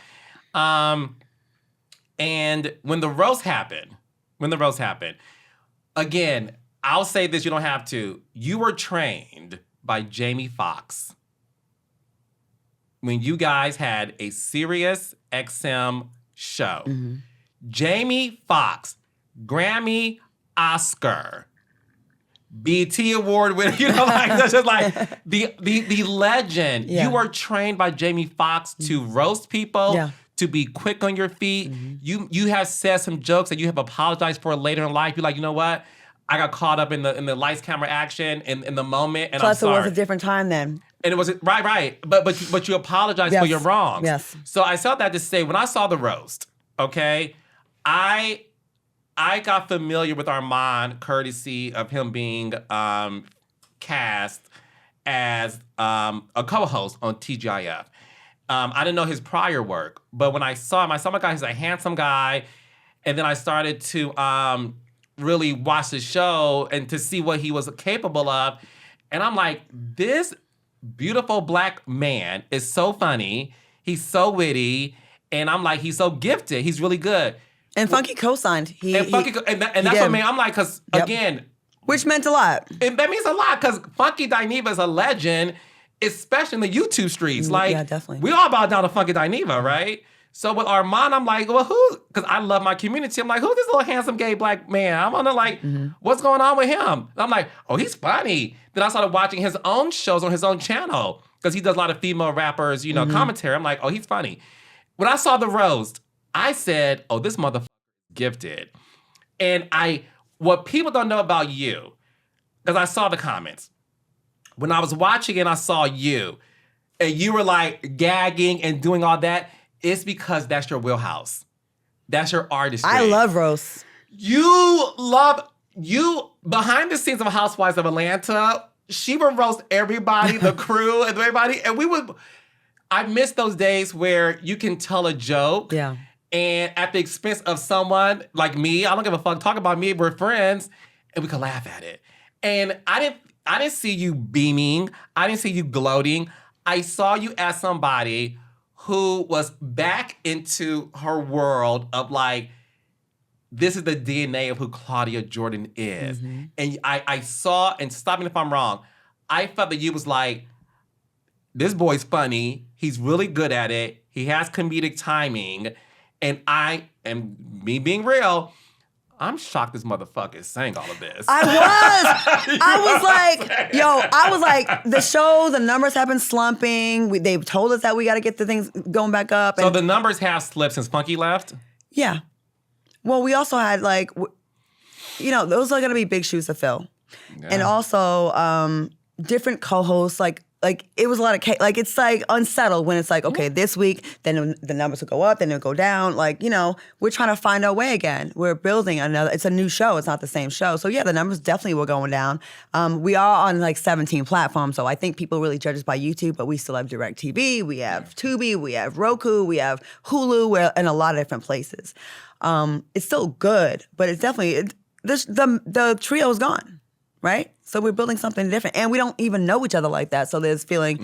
And when the roast happened, again, I'll say this, you don't have to. You were trained by Jamie Foxx when you guys had a Sirius XM show. Mm-hmm. Jamie Foxx, Grammy, Oscar, BET Award winner, that's just like the legend. Yeah. You were trained by Jamie Foxx to roast people, Yeah. to be quick on your feet. You have said some jokes that you have apologized for later in life. You're like, you know what? I got caught up in the lights, camera, action, in the moment, and Plus, I'm it sorry. was a different time then. And it was right. But you apologize for Yes. your wrongs. Yes. So I said that to say, when I saw the roast, okay, I got familiar with Armon courtesy of him being cast as a co-host on TeaGIF. I didn't know his prior work, but when I saw him, my guy, he's a handsome guy, and then I started to really watch the show and to see what he was capable of. And I'm like, this beautiful black man is so funny. He's so witty. And I'm like, he's so gifted. He's really good. And Funky co-signed. And that's did. what made, I'm like, because Yep. again, Which meant a lot. that means a lot because Funky Dineva is a legend, especially in the YouTube streets. Like, yeah, definitely. we all bow down to Funky Dineva, right? So with Armon, I'm like, well, who? Because I love my community. I'm like, who's this little handsome gay black man? I'm on like, what's going on with him? And I'm like, oh, he's funny. Then I started watching his own shows on his own channel because he does a lot of female rappers, commentary. I'm like, oh, he's funny. when I saw the roast, I said, oh, this motherfucker is gifted. And what people don't know about you, because I saw the comments. When I was watching and I saw you, and you were like gagging and doing all that, it's because that's your wheelhouse. That's your artistry. I love roasts. You behind the scenes of Housewives of Atlanta, she would roast everybody, the crew and everybody. And I miss those days where you can tell a joke. Yeah. And at the expense of someone like me, I don't give a fuck, talk about me, we're friends, and we could laugh at it. And I didn't see you beaming. I didn't see you gloating. I saw you as somebody who was back into her world of like, this is the DNA of who Claudia Jordan is. Mm-hmm. And I saw, and stop me if I'm wrong, I felt that you was like, this boy's funny. He's really good at it. He has comedic timing. And me being real, I'm shocked this motherfucker is saying all of this. I was like, the show, the numbers have been slumping. They've told us that we got to get the things going back up. So the numbers have slipped since Funky left? Yeah. Well, we also had like, those are going to be big shoes to fill. Yeah. And also different co-hosts, like it was a lot of, like it's like unsettled when it's like, okay, this week, then the numbers will go up, then they'll go down. Like, we're trying to find our way again. We're building it's a new show. It's not the same show. So yeah, the numbers definitely were going down. We are on like 17 platforms. So I think people really judge us by YouTube, but we still have DirecTV, we have Tubi, we have Roku, we have Hulu, we're in a lot of different places. It's still good, but it's definitely, the trio is gone, right? So we're building something different. And we don't even know each other like that. So there's feeling.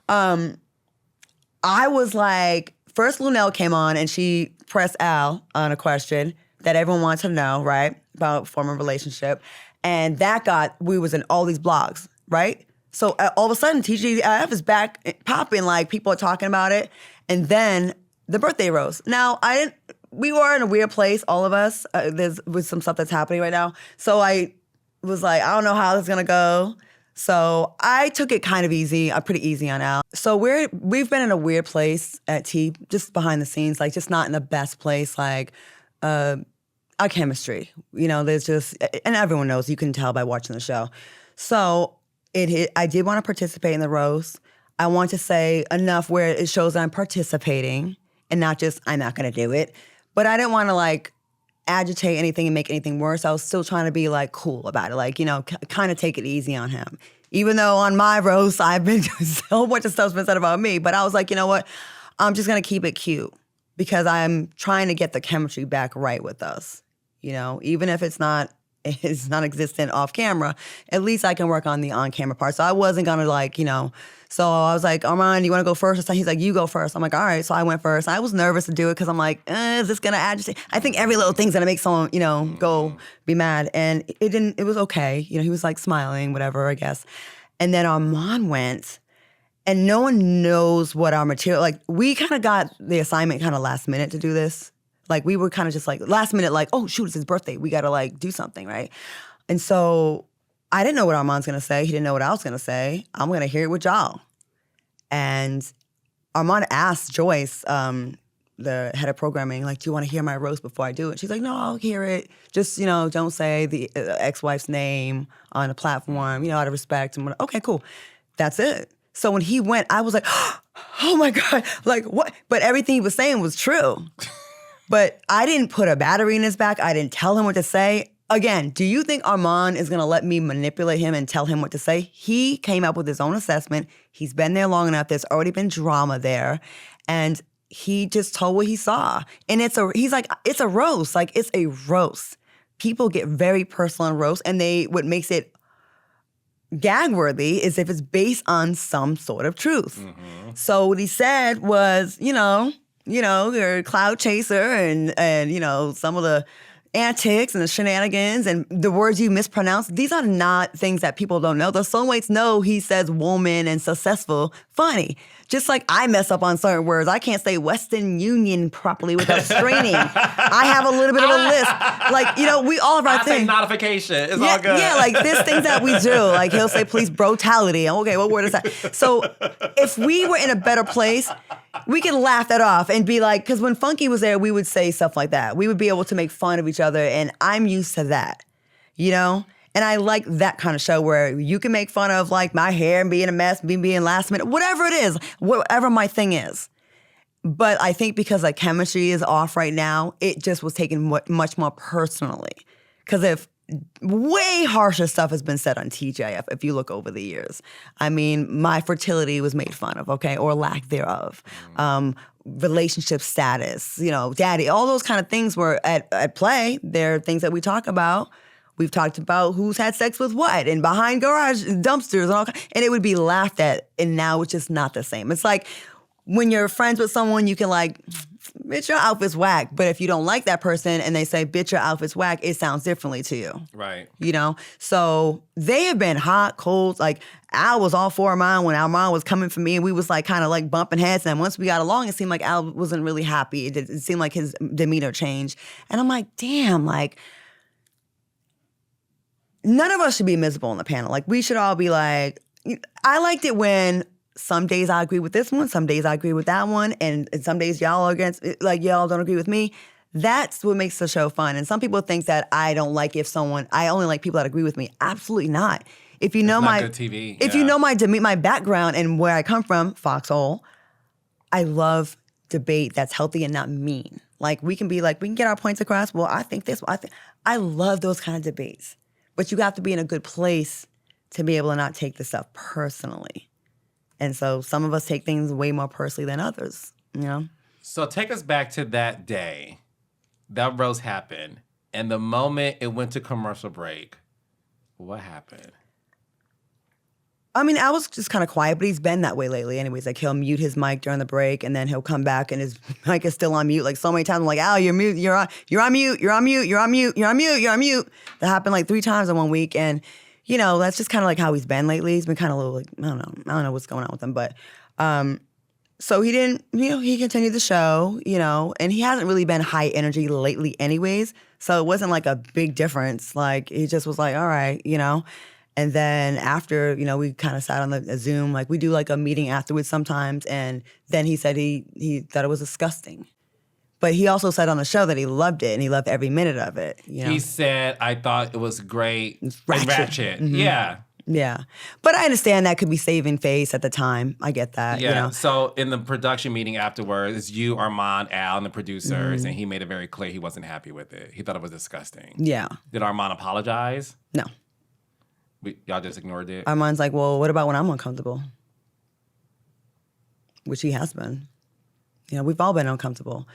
Mm-hmm. I was like, first Lunel came on and she pressed Al on a question that everyone wants to know, right? About former relationship. And we was in all these blogs, right? So all of a sudden TGIF is back popping, like people are talking about it. And then the birthday roast. Now, we were in a weird place, all of us. There's with some stuff that's happening right now. So I was like, I don't know how this is gonna go. So I took it kind of easy, pretty easy on Al. So we've been in a weird place at T, just behind the scenes, like just not in the best place, like our chemistry. There's just, and everyone knows, you can tell by watching the show. So I did want to participate in the roast. I want to say enough where it shows that I'm participating and not just, I'm not gonna do it. But I didn't want to like agitate anything and make anything worse. I was still trying to be like cool about it, like, kind of take it easy on him. Even though on my roast, I've been, a whole bunch of stuff's been said about me, but I was like, you know what? I'm just going to keep it cute because I'm trying to get the chemistry back right with us. Even if it's not existent off camera, at least I can work on the on camera part. So I wasn't going to like, so I was like, Armon, you want to go first? He's like, you go first. I'm like, all right. So I went first. I was nervous to do it because I'm like, is this going to agitate? I think every little thing's going to make someone, go be mad. And it didn't, it was okay. He was like smiling, whatever, I guess. And then Armon went, and no one knows what our material, like we kind of got the assignment kind of last minute to do this. Like we were kind of just like last minute, like, oh shoot, it's his birthday. We got to like do something, right? And so I didn't know what Armon's going to say. He didn't know what I was going to say. I'm going to hear it with y'all. And Armon asked Joyce, the head of programming, like, do you want to hear my roast before I do it? She's like, no, I'll hear it. Just, don't say the ex-wife's name on a platform, out of respect. And okay, cool. That's it. So when he went, I was like, oh my God, like what? But everything he was saying was true. But I didn't put a battery in his back. I didn't tell him what to say. Again, do you think Armon is going to let me manipulate him and tell him what to say? He came up with his own assessment. He's been there long enough. There's already been drama there. And he just told what he saw. And he's like, it's a roast. Like, it's a roast. People get very personal in roast. And what makes it gag-worthy is if it's based on some sort of truth. Mm-hmm. So what he said was, you're a cloud chaser and some of the antics and the shenanigans and the words you mispronounce, these are not things that people don't know. The soulmates know he says woman and successful funny. Just like I mess up on certain words. I can't say Western Union properly without straining. I have a little bit of a list. Like, we all have our thing. I say notification. It's all good. Yeah, like there's things that we do. Like he'll say, please, brutality. Okay, what word is that? So if we were in a better place, we can laugh that off and be like, because when Funky was there, we would say stuff like that. We would be able to make fun of each other, and I'm used to that, you know? And I like that kind of show where you can make fun of like my hair being a mess, me being last minute, whatever it is, whatever my thing is. But I think because like chemistry is off right now, it just was taken much more personally. Because if way harsher stuff has been said on TeaGIF if you look over the years. I mean, my fertility was made fun of, okay, or lack thereof. Relationship status, you know, daddy, all those kind of things were at play. They're things that we talk about. We've talked about who's had sex with what and behind garage dumpsters and all, and it would be laughed at, and now it's just not the same. It's like when you're friends with someone, you can like, bitch, your outfit's whack. But if you don't like that person and they say, bitch, your outfit's whack, it sounds differently to you. Right. You know? So they have been hot, cold. Like Al was all for Armon when Armon was coming for me, and we was like kind of like bumping heads. And once we got along, it seemed like Al wasn't really happy. It seemed like his demeanor changed. And I'm like, damn, like, none of us should be miserable on the panel. Like, we should all be like, I liked it when some days I agree with this one, some days I agree with that one, and some days y'all are against, like, y'all don't agree with me. That's what makes the show fun. And some people think that I don't like I only like people that agree with me. Absolutely not. If you know It's not my good TV. If you know my background and where I come from, Foxhole, I love debate that's healthy and not mean. Like, we can get our points across. Well, I think this. I love those kind of debates. But you have to be in a good place to be able to not take this stuff personally. And so some of us take things way more personally than others, you know? So take us back to that day. That roast happened. And the moment it went to commercial break, what happened? I mean, I was just kind of quiet, but he's been that way lately anyways. Like, he'll mute his mic during the break, and then he'll come back and his mic is still on mute. Like, so many times I'm like, Al, you're mute, you're on mute, you're on mute, you're on mute, you're on mute, you're on mute. That happened like 3 times in 1 week. And, you know, that's just kind of like how he's been lately. He's been kind of a little like, I don't know what's going on with him. But so he didn't, you know, he continued the show, you know, and he hasn't really been high energy lately anyways. So it wasn't like a big difference. Like, he just was like, all right, you know. And then after, you know, we kind of sat on the Zoom, like we do like a meeting afterwards sometimes. And then he said he thought it was disgusting. But he also said on the show that he loved it and he loved every minute of it. You know? He said, I thought it was great. It's ratchet. Mm-hmm. Yeah. Yeah. But I understand that could be saving face at the time. I get that. Yeah. You know? So in the production meeting afterwards, it's you, Armon, Al, and the producers, and he made it very clear he wasn't happy with it. He thought it was disgusting. Yeah. Did Armon apologize? No. Y'all just ignored it? Armon's like, well, what about when I'm uncomfortable? Which he has been. You know, we've all been uncomfortable.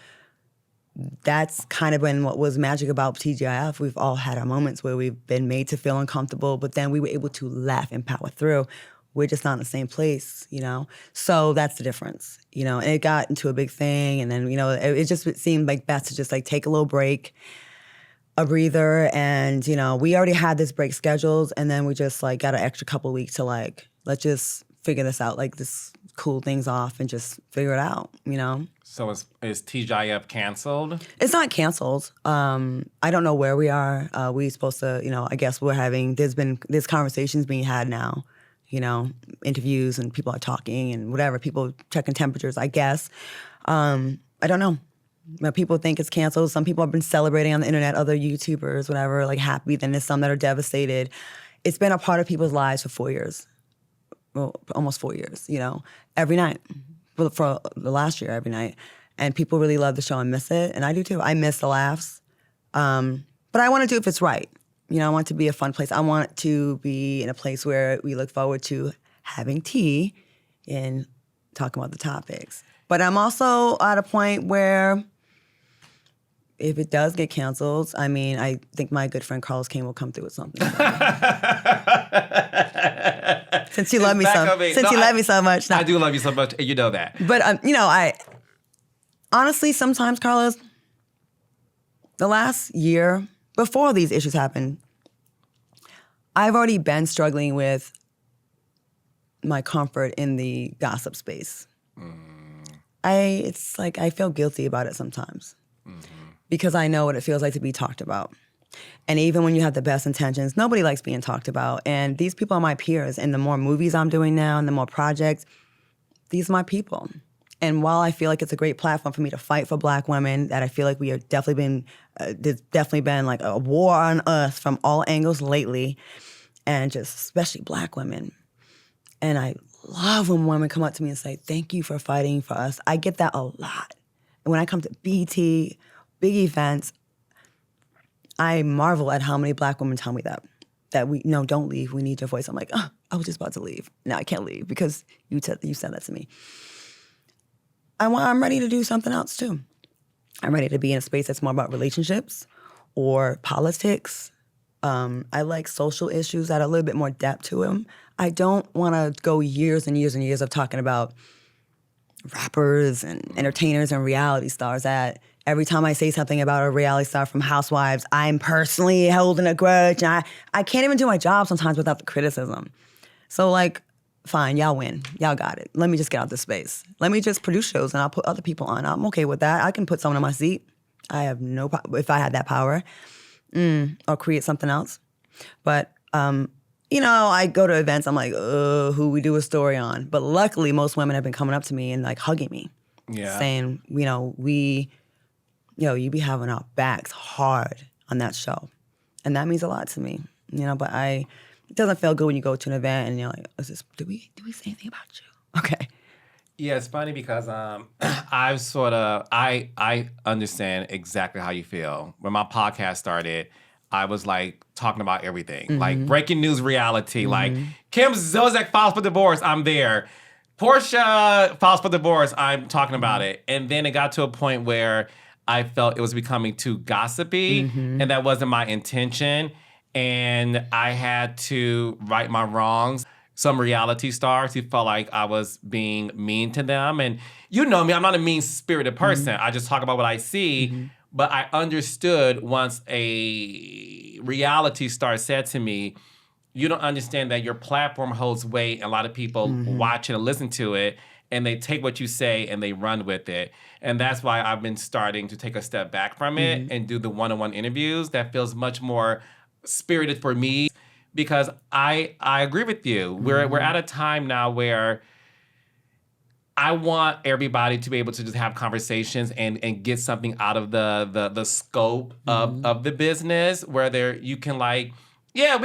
That's kind of been what was magic about TGIF. We've all had our moments where we've been made to feel uncomfortable, but then we were able to laugh and power through. We're just not in the same place, you know? So that's the difference, you know? And it got into a big thing, and then, you know, it seemed like best to just like take a little break, a breather, and, you know, we already had this break scheduled, and then we just like got an extra couple of weeks to like, let's just figure this out, like just cool things off and just figure it out, you know? So is TGIF canceled? It's not canceled. I don't know where we are. We're supposed to, you know, I guess there's conversations being had now, you know, interviews and people are talking and whatever, people checking temperatures, I guess. I don't know. People think it's canceled. Some people have been celebrating on the internet, other YouTubers, whatever, like happy. Then there's some that are devastated. It's been a part of people's lives for 4 years. Well, almost 4 years, you know, every night. For the last year, every night. And people really love the show and miss it. And I do too. I miss the laughs. But I want to do it if it's right. You know, I want it to be a fun place. I want it to be in a place where we look forward to having tea and talking about the topics. But I'm also at a point where if it does get canceled, I mean, I think my good friend Carlos King will come through with something. Since you love me so much. No. I do love you so much, and you know that. But, you know, I honestly, sometimes, Carlos, the last year, before these issues happened, I've already been struggling with my comfort in the gossip space. It's like I feel guilty about it sometimes because I know what it feels like to be talked about. And even when you have the best intentions, nobody likes being talked about. And these people are my peers. And the more movies I'm doing now and the more projects, these are my people. And while I feel like it's a great platform for me to fight for Black women, that I feel like we have definitely been, there's definitely been like a war on us from all angles lately, and just especially Black women. And I love when women come up to me and say, thank you for fighting for us. I get that a lot. And when I come to BT, big events, I marvel at how many Black women tell me that we, no, don't leave, we need your voice. I'm like, oh, I was just about to leave. Now I can't leave because you said that to me. I'm ready to do something else too. I'm ready to be in a space that's more about relationships or politics. I like social issues that are a little bit more depth to them. I don't want to go years and years and years of talking about rappers and entertainers and reality stars that every time I say something about a reality star from Housewives, I'm personally holding a grudge. And I can't even do my job sometimes without the criticism. So like, fine, y'all win. Y'all got it. Let me just get out this space. Let me just produce shows and I'll put other people on. I'm okay with that. I can put someone in my seat. I have no problem if I had that power. Or create something else. But, I go to events, I'm like, who we do a story on. But luckily, most women have been coming up to me and like hugging me. Yeah. Saying, you be having our backs hard on that show. And that means a lot to me, but it doesn't feel good when you go to an event and you're like, do we say anything about you? Okay. Yeah, it's funny because I understand exactly how you feel. When my podcast started, I was like talking about everything, like breaking news reality, like Kim Zolciak files for divorce, I'm there. Portia files for divorce, I'm talking about it. And then it got to a point where I felt it was becoming too gossipy, and that wasn't my intention. And I had to right my wrongs. Some reality stars who felt like I was being mean to them. And you know me, I'm not a mean-spirited person. I just talk about what I see. But I understood once a reality star said to me, you don't understand that your platform holds weight, and a lot of people watch it and listen to it, and they take what you say and they run with it. And that's why I've been starting to take a step back from it and do the one-on-one interviews. That feels much more spirited for me. Because I agree with you. We're at a time now where I want everybody to be able to just have conversations and get something out of the scope of the business, where you can we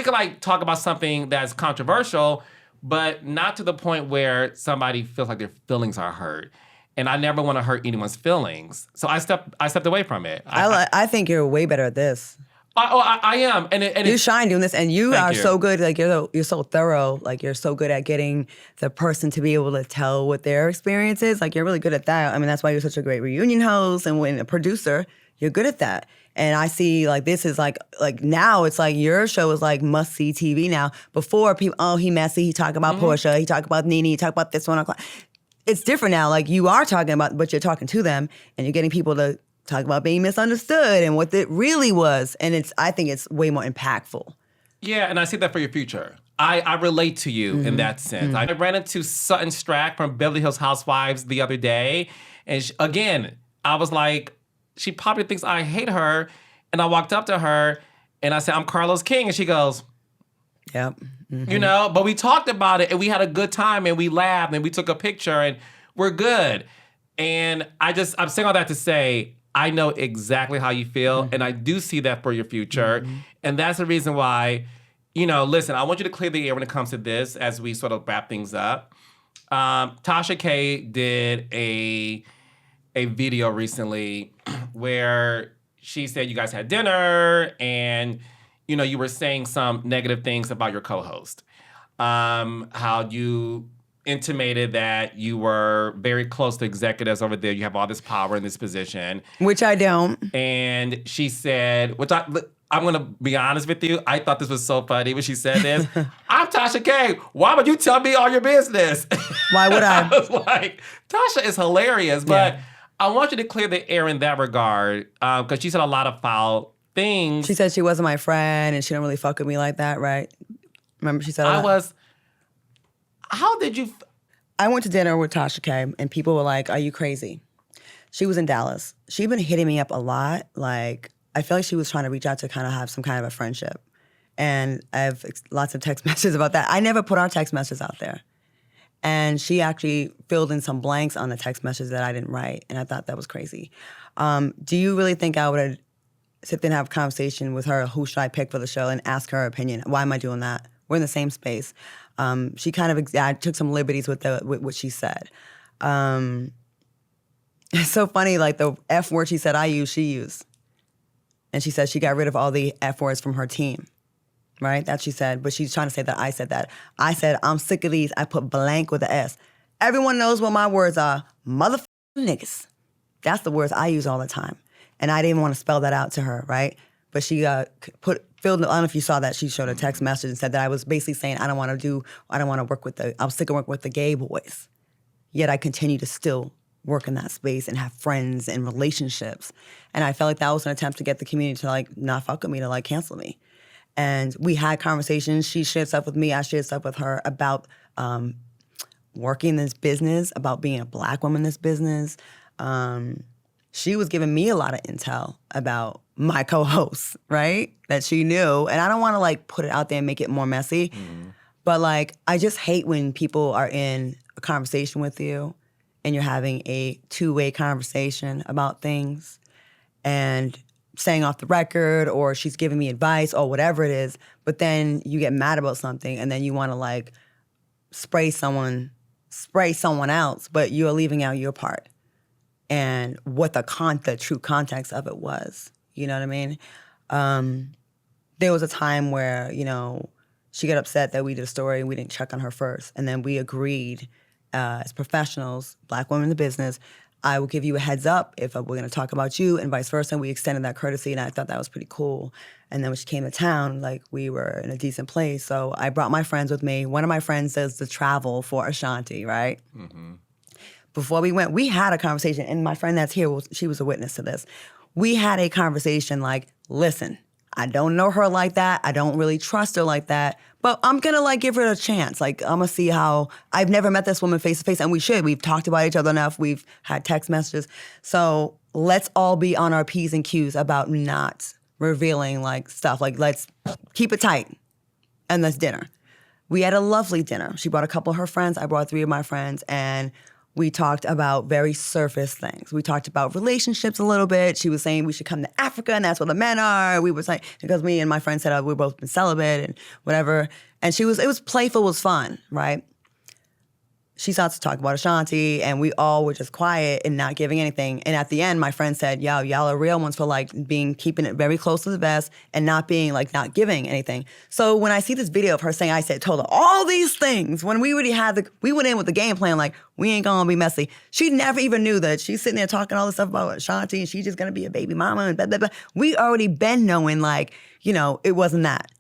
can talk about something that's controversial, but not to the point where somebody feels like their feelings are hurt. And I never want to hurt anyone's feelings. So I stepped away from it. I think you're way better at this. I am, and you shine doing this, and you are you. so good. Like you're so thorough. Like you're so good at getting the person to be able to tell what their experience is. Like you're really good at that. I mean, that's why you're such a great reunion host, and when a producer, you're good at that. And I see like this is like now it's like your show is like must see TV now. Before people, he messy. He talk about Portia. He talk about Nene. He talk about this one. It's different now. Like you are talking about, but you're talking to them, and you're getting people to talk about being misunderstood and what it really was. And I think it's way more impactful. Yeah, and I see that for your future. I relate to you in that sense. I ran into Sutton Strack from Beverly Hills Housewives the other day. And again, I was like, she probably thinks I hate her. And I walked up to her and I said, I'm Carlos King. And she goes, yep. But we talked about it and we had a good time and we laughed and we took a picture and we're good. And I'm saying all that to say, I know exactly how you feel, and I do see that for your future. And that's the reason why, listen, I want you to clear the air when it comes to this as we sort of wrap things up. Tasha K did a video recently where she said you guys had dinner and, you were saying some negative things about your co-host. How you intimated that you were very close to executives over there. You have all this power in this position. Which I don't. And she said, I'm going to be honest with you. I thought this was so funny when she said this. I'm Tasha K. Why would you tell me all your business? Why would I? I was like, Tasha is hilarious. But I want you to clear the air in that regard because she said a lot of foul things. She said she wasn't my friend and she didn't really fuck with me like that, right? Remember she said that? How did you... I went to dinner with Tasha K, and people were like, are you crazy? She was in Dallas. She'd been hitting me up a lot. Like, I feel like she was trying to reach out to kind of have some kind of a friendship. And I have lots of text messages about that. I never put our text messages out there. And she actually filled in some blanks on the text message that I didn't write, and I thought that was crazy. Do you really think I would sit there and have a conversation with her, who should I pick for the show, and ask her opinion? Why am I doing that? We're in the same space. She kind of I took some liberties with what she said. It's so funny, like the F word she said I used, she used. And she said she got rid of all the F words from her team, right? That she said, but she's trying to say that I said that. I said, I'm sick of these. I put blank with an S. Everyone knows what my words are. Motherfucking niggas. That's the words I use all the time. And I didn't want to spell that out to her, right? But she filled, I don't know if you saw that, she showed a text message and said that I was basically saying, I don't want to work with I'm sick of working with the gay boys. Yet I continue to still work in that space and have friends and relationships. And I felt like that was an attempt to get the community to like not fuck with me, to like cancel me. And we had conversations. She shared stuff with me. I shared stuff with her about working in this business, about being a Black woman in this business. She was giving me a lot of intel about my co-hosts, right? That she knew. And I don't want to like put it out there and make it more messy. But like, I just hate when people are in a conversation with you and you're having a two-way conversation about things and saying off the record, or she's giving me advice or whatever it is, but then you get mad about something and then you want to like spray someone else, but you're leaving out your part and what the true context of it was. You know what I mean? There was a time where, you know, she got upset that we did a story and we didn't check on her first. And then we agreed as professionals, Black women in the business, I will give you a heads up if we're going to talk about you and vice versa. And we extended that courtesy, and I thought that was pretty cool. And then when she came to town, like, we were in a decent place. So I brought my friends with me. One of my friends does the travel for Ashanti, right? Before we went, we had a conversation, and my friend that's here, she was a witness to this. We had a conversation like, listen, I don't know her like that. I don't really trust her like that. But I'm going to, like, give her a chance. Like, I'm going to see how... I've never met this woman face to face, and we should. We've talked about each other enough. We've had text messages. So let's all be on our P's and Q's about not revealing, like, stuff. Like, let's keep it tight. And that's dinner. We had a lovely dinner. She brought a couple of her friends. I brought 3 of my friends, and we talked about very surface things. We talked about relationships a little bit. She was saying we should come to Africa and that's where the men are. We were like, because me and my friend said we've both been celibate and whatever. And it was playful, it was fun, right? She started to talk about Ashanti, and we all were just quiet and not giving anything. And at the end, my friend said, y'all are real ones for like keeping it very close to the vest and not being like, not giving anything. So when I see this video of her saying, told her all these things, when we already we went in with the game plan, like, we ain't gonna be messy. She never even knew that she's sitting there talking all this stuff about Ashanti and she's just gonna be a baby mama and blah, blah, blah. We already been knowing, like, you know, it wasn't that.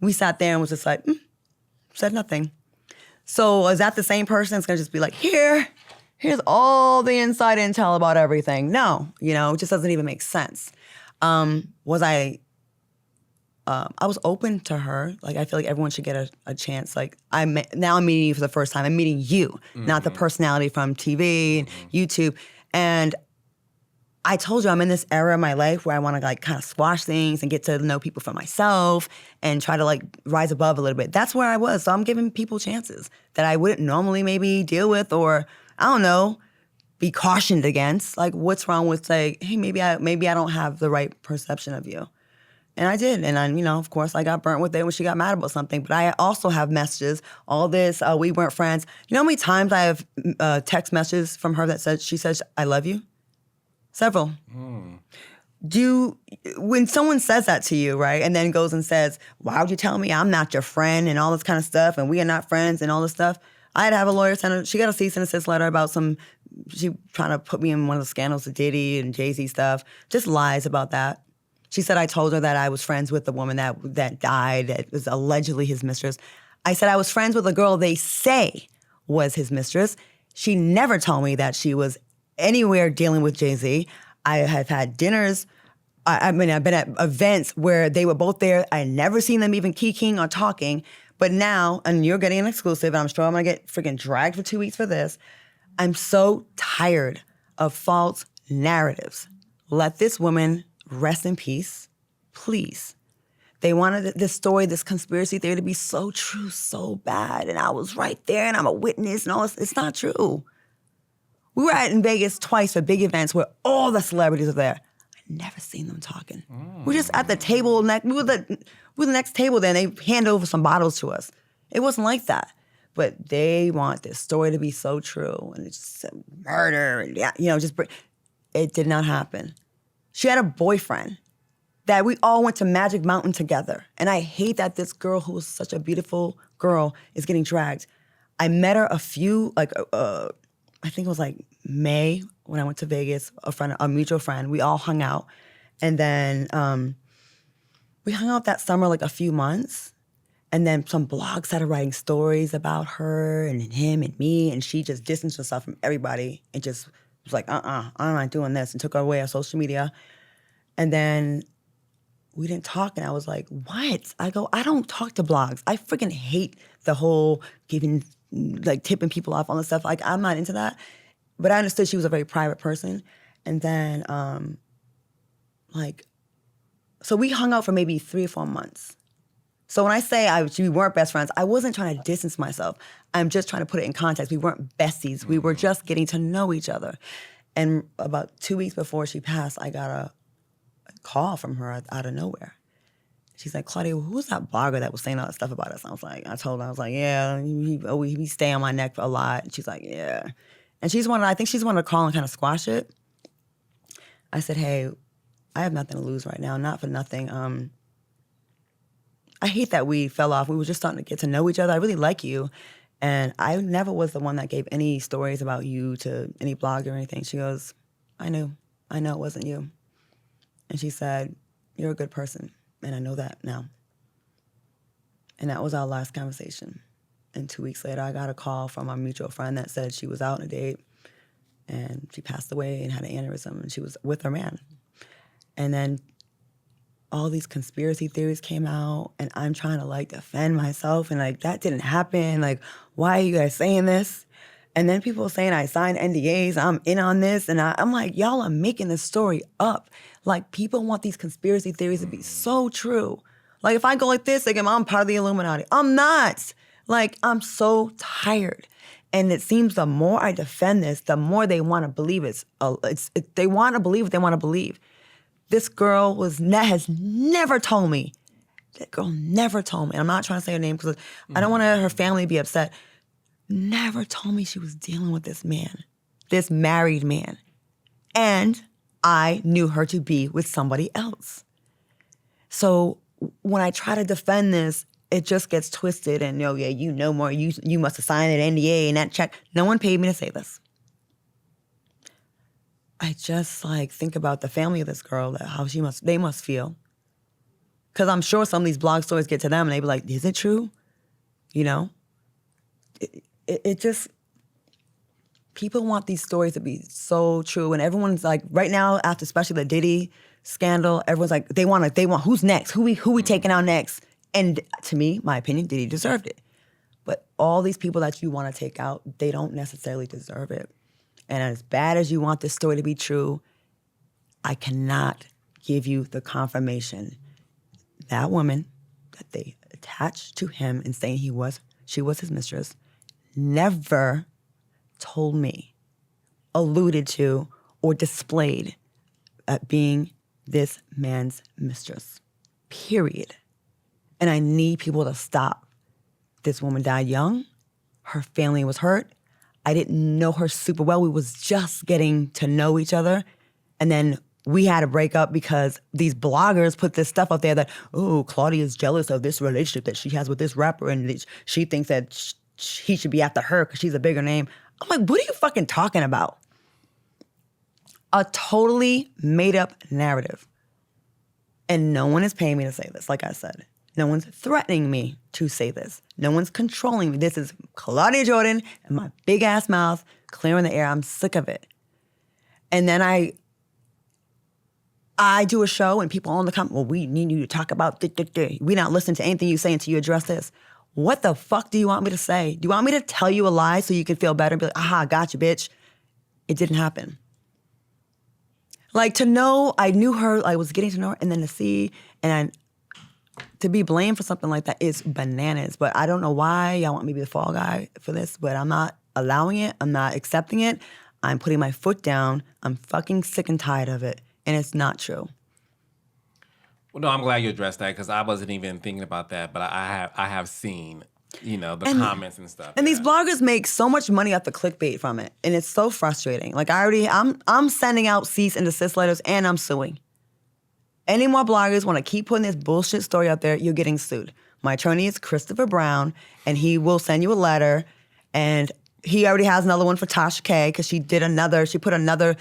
We sat there and was just like, said nothing. So is that the same person that's gonna just be like, here's all the inside intel about everything? No, you know, it just doesn't even make sense. I was open to her. Like, I feel like everyone should get a chance. Like, now I'm meeting you for the first time. I'm meeting you, not the personality from TV and YouTube. And I told you I'm in this era of my life where I want to like kind of squash things and get to know people for myself and try to like rise above a little bit. That's where I was. So I'm giving people chances that I wouldn't normally maybe deal with, or I don't know, be cautioned against. Like, what's wrong with like, hey, maybe I don't have the right perception of you. And I did. And I, you know, of course, I got burnt with it when she got mad about something. But I also have messages, all this, we weren't friends. You know how many times I have text messages from her that she says, I love you? Several. When someone says that to you, right, and then goes and says, why would you tell me I'm not your friend and all this kind of stuff, and we are not friends and all this stuff, I'd have a lawyer send her, she got a cease and desist letter about she trying to put me in one of the scandals of Diddy and Jay-Z stuff, just lies about that. She said I told her that I was friends with the woman that died, that was allegedly his mistress. I said I was friends with a girl they say was his mistress. She never told me that she was anywhere dealing with Jay-Z. I have had dinners. I've been at events where they were both there. I never seen them even kikiing or talking. But now, and you're getting an exclusive, and I'm sure I'm gonna get freaking dragged for 2 weeks for this. I'm so tired of false narratives. Let this woman rest in peace, please. They wanted this story, this conspiracy theory to be so true, so bad. And I was right there and I'm a witness and all this. It's not true. We were in Vegas twice for big events where all the celebrities are there. I never seen them talking. We're just at the table. We were the next table there and they hand over some bottles to us. It wasn't like that. But they want this story to be so true. And it's just murder and, it did not happen. She had a boyfriend that we all went to Magic Mountain together. And I hate that this girl who was such a beautiful girl is getting dragged. I met her I think it was like May when I went to Vegas, a mutual friend. We all hung out. And then we hung out that summer like a few months. And then some blogs started writing stories about her and him and me. And she just distanced herself from everybody and just was like, I'm not doing this, and took her away on social media. And then we didn't talk, and I was like, what? I go, I don't talk to blogs. I freaking hate the whole tipping people off on the stuff. Like, I'm not into that. But I understood she was a very private person. And then, so we hung out for maybe 3 or 4 months. So when I say we weren't best friends, I wasn't trying to distance myself. I'm just trying to put it in context. We weren't besties. We were just getting to know each other. And about 2 weeks before she passed, I got a call from her out of nowhere. She's like, Claudia, who was that blogger that was saying all that stuff about us? I told her, yeah, he stay on my neck a lot. And she's like, yeah. And I think she's wanted to call and kind of squash it. I said, hey, I have nothing to lose right now, not for nothing. I hate that we fell off. We were just starting to get to know each other. I really like you. And I never was the one that gave any stories about you to any blog or anything. She goes, I know it wasn't you. And she said, you're a good person. And I know that now. And that was our last conversation. And 2 weeks later, I got a call from our mutual friend that said she was out on a date and she passed away and had an aneurysm and she was with her man. And then all these conspiracy theories came out and I'm trying to defend myself and that didn't happen. Why are you guys saying this? And then people saying I signed NDAs, I'm in on this. And I'm like, y'all are making this story up. People want these conspiracy theories to be so true. If I go like this, I'm part of the Illuminati. I'm not. I'm so tired. And it seems the more I defend this, the more they want to believe they want to believe what they want to believe. This girl has never told me. That girl never told me. And I'm not trying to say her name because I don't want her family be upset. Never told me she was dealing with this man, this married man. And I knew her to be with somebody else. So when I try to defend this, it just gets twisted and, you know more. You must have signed an NDA and that check. No one paid me to say this. I just think about the family of this girl, how they must feel. Because I'm sure some of these blog stories get to them and they be like, is it true? It just, people want these stories to be so true. And everyone's right now, after especially the Diddy scandal, everyone's they want, who's next? Who we taking out next? And to me, my opinion, Diddy deserved it. But all these people that you want to take out, they don't necessarily deserve it. And as bad as you want this story to be true, I cannot give you the confirmation. That woman that they attached to him and saying she was his mistress, never told me, alluded to, or displayed at being this man's mistress. Period. And I need people to stop. This woman died young. Her family was hurt. I didn't know her super well. We was just getting to know each other. And then we had to break up because these bloggers put this stuff out there that, Claudia's jealous of this relationship that she has with this rapper and she thinks that he should be after her because she's a bigger name. I'm like, what are you fucking talking about? A totally made up narrative. And no one is paying me to say this, like I said. No one's threatening me to say this. No one's controlling me. This is Claudia Jordan and my big ass mouth clearing the air. I'm sick of it. And then I do a show and people on the comment, we need you to talk about we not listening to anything you say until you address this. What the fuck do you want me to say? Do you want me to tell you a lie so you can feel better and be like, aha, gotcha, bitch? It didn't happen. To know, I knew her, I was getting to know her, and then to see, and to be blamed for something like that is bananas. But I don't know why y'all want me to be the fall guy for this, but I'm not allowing it. I'm not accepting it. I'm putting my foot down. I'm fucking sick and tired of it. And it's not true. Well, no, I'm glad you addressed that because I wasn't even thinking about that, but I have seen, the comments and stuff. And these bloggers make so much money off the clickbait from it. And it's so frustrating. Like I'm sending out cease and desist letters and I'm suing. Any more bloggers want to keep putting this bullshit story out there, you're getting sued. My attorney is Christopher Brown, and he will send you a letter. And he already has another one for Tasha K because she put another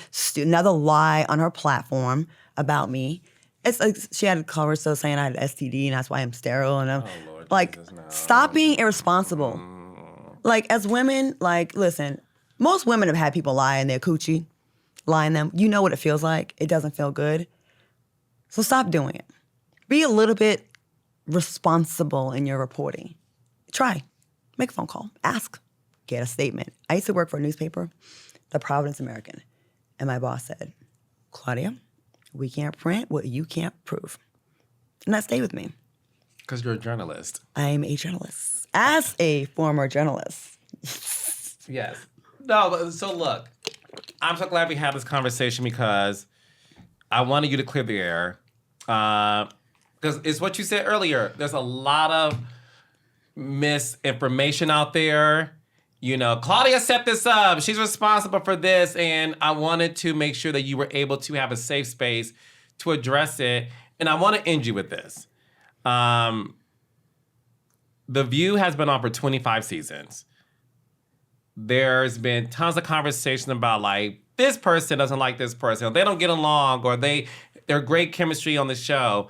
lie on her platform about me. It's like she had Clarissa saying I had STD and that's why I'm sterile. And I'm like, Jesus, no. Stop being irresponsible. Like as women, like listen, most women have had people lie in their coochie, lie in them. You know what it feels like. It doesn't feel good. So stop doing it. Be a little bit responsible in your reporting. Try. Make a phone call. Ask. Get a statement. I used to work for a newspaper, the Providence American. And my boss said, Claudia, we can't print what you can't prove. And that stayed with me. Because you're a journalist. I'm a journalist. As a former journalist. Yes. No, so look, I'm so glad we had this conversation because I wanted you to clear the air. Because it's what you said earlier. There's a lot of misinformation out there. Claudia set this up. She's responsible for this. And I wanted to make sure that you were able to have a safe space to address it. And I want to end you with this. The View has been on for 25 seasons. There's been tons of conversation about like, this person doesn't like this person. Or they don't get along or they're great chemistry on the show.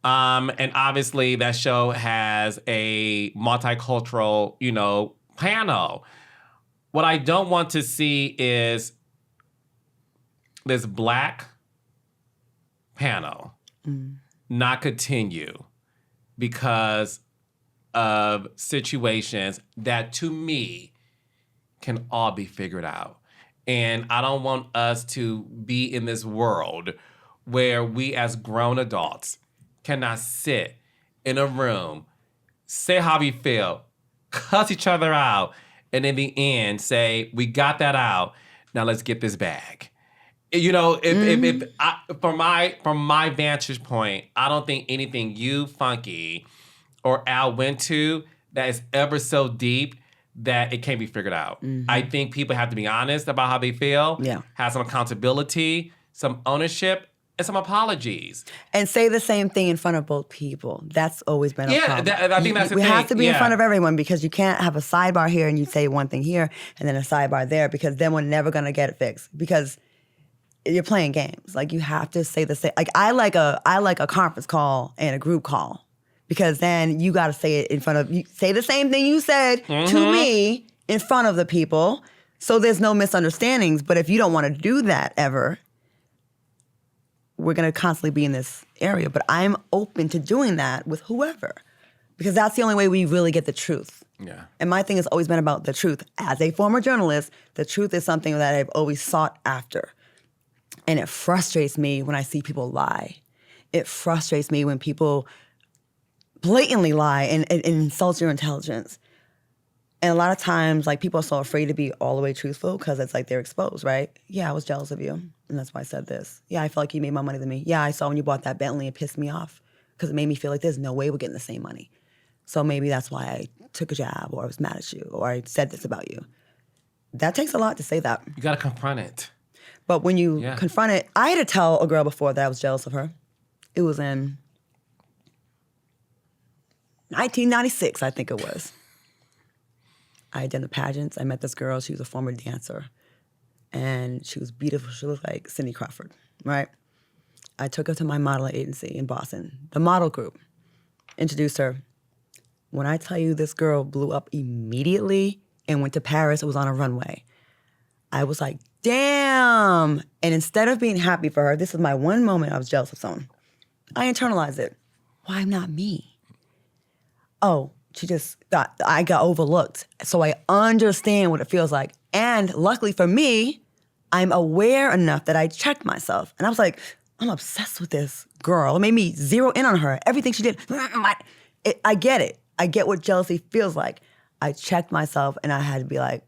And obviously that show has a multicultural, panel. What I don't want to see is this Black panel not continue because of situations that to me can all be figured out. And I don't want us to be in this world where we as grown adults cannot sit in a room, say how we feel, cuss each other out, and in the end say, we got that out, now let's get this bag. From my vantage point, I don't think anything you, Funky, or Al went to that is ever so deep that it can't be figured out. I think people have to be honest about how they feel, have some accountability, some ownership, and some apologies. And say the same thing in front of both people. That's always been a problem. I think that's the thing. We have to be in front of everyone because you can't have a sidebar here and you say one thing here and then a sidebar there because then we're never going to get it fixed because you're playing games. Like you have to say the same. Like I like a conference call and a group call because then you got to say it in front of, you say the same thing you said to me in front of the people so there's no misunderstandings. But if you don't want to do that ever, we're going to constantly be in this area. But I'm open to doing that with whoever because that's the only way we really get the truth. Yeah. And my thing has always been about the truth. As a former journalist, the truth is something that I've always sought after. And it frustrates me when I see people lie. It frustrates me when people blatantly lie and insult your intelligence. And a lot of times, like, people are so afraid to be all the way truthful because it's like they're exposed, right? Yeah, I was jealous of you, and that's why I said this. Yeah, I felt like you made more money than me. Yeah, I saw when you bought that Bentley, it pissed me off because it made me feel like there's no way we're getting the same money. So maybe that's why I took a jab or I was mad at you or I said this about you. That takes a lot to say that. You got to confront it. But when you confront it, I had to tell a girl before that I was jealous of her. It was in 1996, I think it was. I had done the pageants. I met this girl. She was a former dancer. And she was beautiful. She looked like Cindy Crawford, right? I took her to my modeling agency in Boston, the model group. Introduced her. When I tell you this girl blew up immediately and went to Paris, it was on a runway. I was like, damn. And instead of being happy for her, this is my one moment I was jealous of someone. I internalized it. Why not me? Oh, she just thought I got overlooked. So I understand what it feels like. And luckily for me, I'm aware enough that I checked myself. And I was like, I'm obsessed with this girl. It made me zero in on her. Everything she did. I get it. I get what jealousy feels like. I checked myself and I had to be like,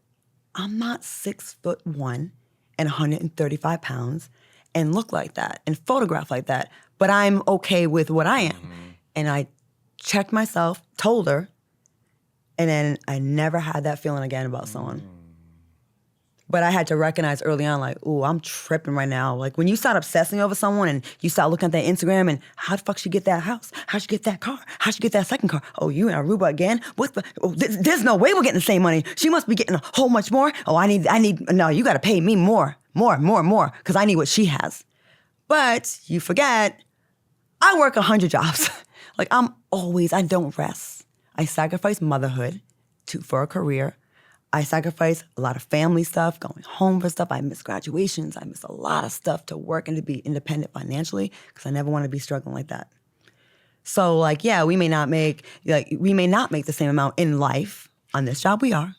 I'm not 6'1" and 135 pounds and look like that and photograph like that, but I'm okay with what I am. And I checked myself, told her, and then I never had that feeling again about someone. But I had to recognize early on, like, ooh, I'm tripping right now. Like, when you start obsessing over someone and you start looking at their Instagram and how the fuck she get that house? How'd she get that car? How'd she get that second car? Oh, you in Aruba again? There's no way we're getting the same money. She must be getting a whole much more. Oh, no, you gotta pay me more, because I need what she has. But you forget, I work 100 jobs. Like, I don't rest. I sacrifice motherhood for a career. I sacrifice a lot of family stuff, going home for stuff. I miss graduations. I miss a lot of stuff to work and to be independent financially because I never want to be struggling like that. So, like, yeah, we may not make the same amount in life. On this job, we are.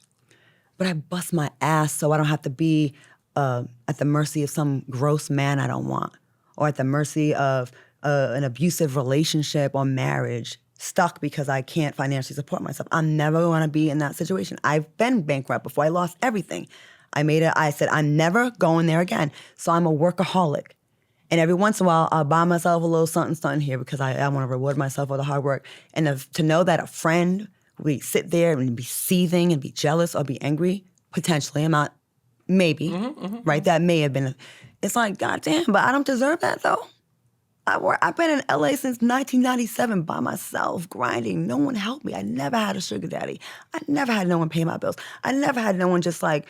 But I bust my ass so I don't have to be at the mercy of some gross man I don't want, or at the mercy of an abusive relationship or marriage, stuck because I can't financially support myself. I'm never going to be in that situation. I've been bankrupt before. I lost everything. I said, I'm never going there again. So I'm a workaholic. And every once in a while, I'll buy myself a little something here because I want to reward myself for the hard work. And to know that a friend, we sit there and be seething and be jealous or be angry, potentially, I'm not, maybe, right? That may have been, it's like, goddamn, but I don't deserve that though. I've been in LA since 1997 by myself, grinding. No one helped me. I never had a sugar daddy. I never had no one pay my bills. I never had no one just like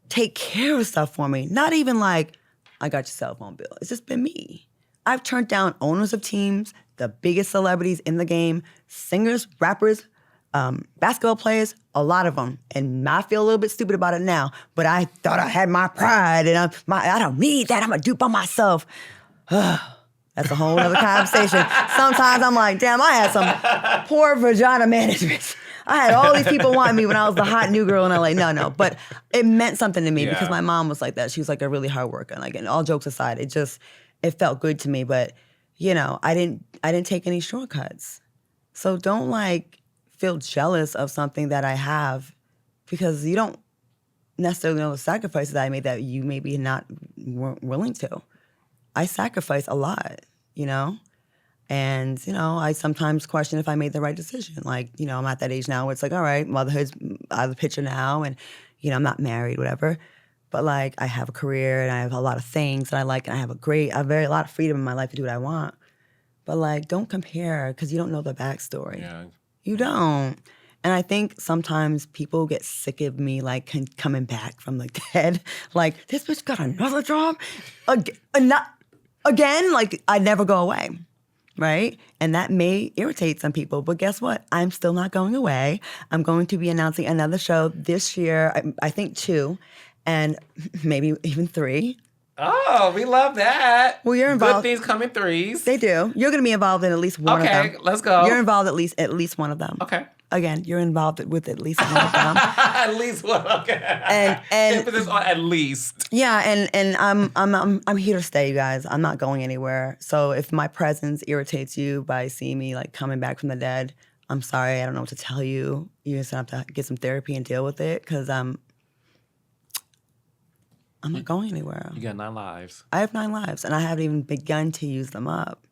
take care of stuff for me. Not even like, I got your cell phone bill. It's just been me. I've turned down owners of teams, the biggest celebrities in the game, singers, rappers, basketball players, a lot of them. And I feel a little bit stupid about it now, but I thought I had my pride and I don't need that. I'm gonna do it by myself. That's a whole other conversation. Sometimes I'm like, damn, I had some poor vagina management. I had all these people wanting me when I was the hot new girl in LA. No. But it meant something to me because my mom was like that. She was like a really hard worker. Like, and all jokes aside, it felt good to me. But, you know, I didn't take any shortcuts. So don't like feel jealous of something that I have because you don't necessarily know the sacrifices I made that you maybe weren't willing to. I sacrifice a lot, you know? And, you know, I sometimes question if I made the right decision. Like, you know, I'm at that age now where it's like, all right, motherhood's out of the picture now and, you know, I'm not married, whatever. But, like, I have a career and I have a lot of things that I like and I have a lot of freedom in my life to do what I want. But, like, don't compare because you don't know the backstory. Yeah. You don't. And I think sometimes people get sick of me, like, coming back from the dead. Like, this bitch got another job? Again, like, I never go away, right? And that may irritate some people, but guess what? I'm still not going away. I'm going to be announcing another show this year, I think 2, and maybe even 3. Oh, we love that. Well, you're involved. Good things come in 3s. They do. You're going to be involved in at least one of them. Okay, let's go. You're involved at least one of them. Okay. Again, you're involved with at least one of them. At least one. Okay. And emphasis on at least. Yeah, and I'm here to stay, you guys. I'm not going anywhere. So if my presence irritates you by seeing me like coming back from the dead, I'm sorry. I don't know what to tell you. You just have to get some therapy and deal with it because I'm not going anywhere. You got 9 lives. I have 9 lives, and I haven't even begun to use them up.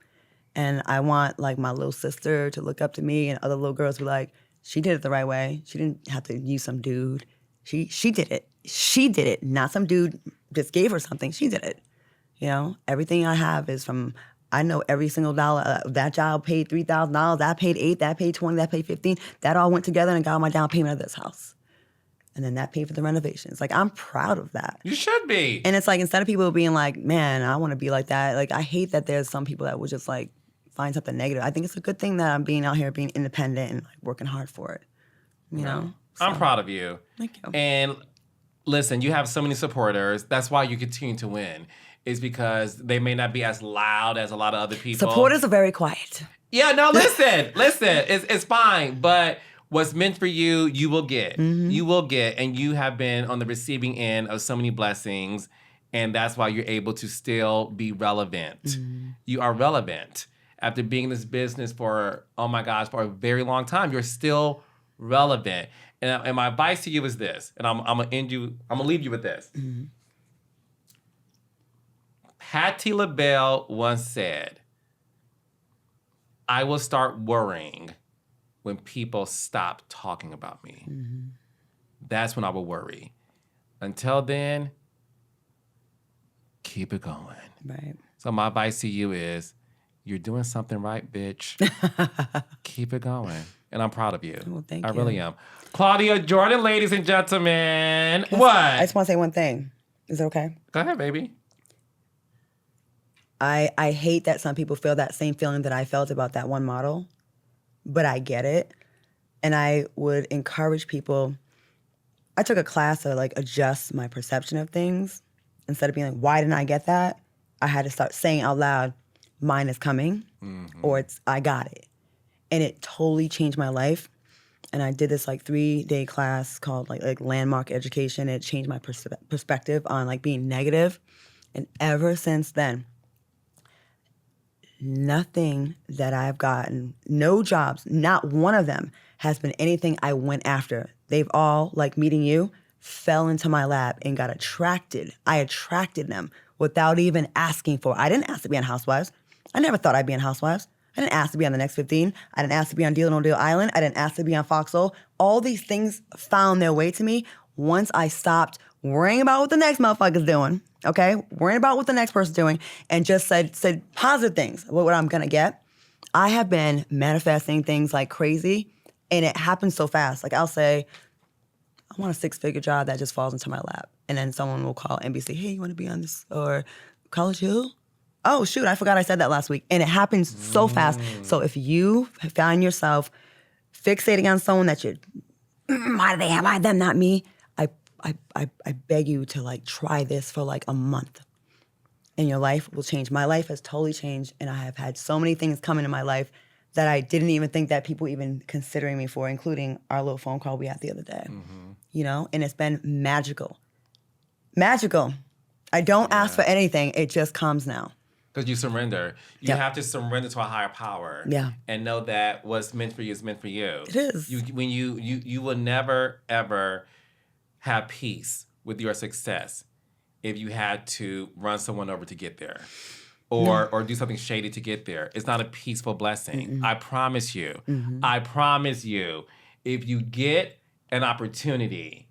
And I want like my little sister to look up to me, and other little girls be like, she did it the right way. She didn't have to use some dude. She did it. She did it. Not some dude just gave her something. She did it. You know, everything I have is from, I know every single dollar. That job paid $3,000. That paid $8,000. That paid $20,000. That paid $15,000. That all went together and got my down payment of this house. And then that paid for the renovations. Like, I'm proud of that. You should be. And it's like, instead of people being like, man, I want to be like that. Like, I hate that there's some people that would just like, find something negative. I think it's a good thing that I'm being out here, being independent and like working hard for it. You know? So, I'm proud of you. Thank you. And listen, you have so many supporters. That's why you continue to win. Is because they may not be as loud as a lot of other people. Supporters are very quiet. Yeah, no, listen. It's fine. But what's meant for you, you will get. Mm-hmm. You will get. And you have been on the receiving end of so many blessings. And that's why you're able to still be relevant. Mm-hmm. You are relevant. After being in this business for, oh my gosh, for a very long time, you're still relevant. And my advice to you is this, and I'm gonna leave you with this. Mm-hmm. Patti LaBelle once said, I will start worrying when people stop talking about me. Mm-hmm. That's when I will worry. Until then, keep it going. Right. So my advice to you is, you're doing something right, bitch. Keep it going. And I'm proud of you. Well, thank you. I really am. Claudia Jordan, ladies and gentlemen. I just want to say one thing. Is it okay? Go ahead, baby. I hate that some people feel that same feeling that I felt about that one model, but I get it. And I would encourage people. I took a class to like adjust my perception of things. Instead of being like, why didn't I get that? I had to start saying out loud, mine is coming, or it's I got it. And it totally changed my life. And I did this like 3-day class called like landmark education. It changed my perspective on like being negative. And ever since then, nothing that I've gotten, no jobs, not one of them has been anything I went after. They've all, like meeting you, fell into my lap and got attracted. I attracted them without even asking for it. I didn't ask to be on Housewives. I never thought I'd be on Housewives. I didn't ask to be on the Next 15. I didn't ask to be on Deal or No Deal Island. I didn't ask to be on Foxhole. All these things found their way to me once I stopped worrying about what the next motherfucker's doing, okay? Worrying about what the next person's doing, and just said positive things, what I'm gonna get. I have been manifesting things like crazy, and it happens so fast. Like I'll say, I want a 6-figure job that just falls into my lap. And then someone will call NBC, hey, you wanna be on this? Or College Hill? Oh, shoot, I forgot I said that last week. And it happens so fast. So if you find yourself fixating on someone that you're, why do they have, why them, not me? I beg you to like try this for like a month. And your life will change. My life has totally changed. And I have had so many things come into my life that I didn't even think that people even considering me for, including our little phone call we had the other day. You know, and it's been magical. Magical. I don't ask for anything. It just comes now. Because you surrender. You have to surrender to a higher power. Yeah. And know that what's meant for you is meant for you. It is. You will never, ever have peace with your success if you had to run someone over to get there. Or do something shady to get there. It's not a peaceful blessing. I promise you. I promise you. If you get an opportunity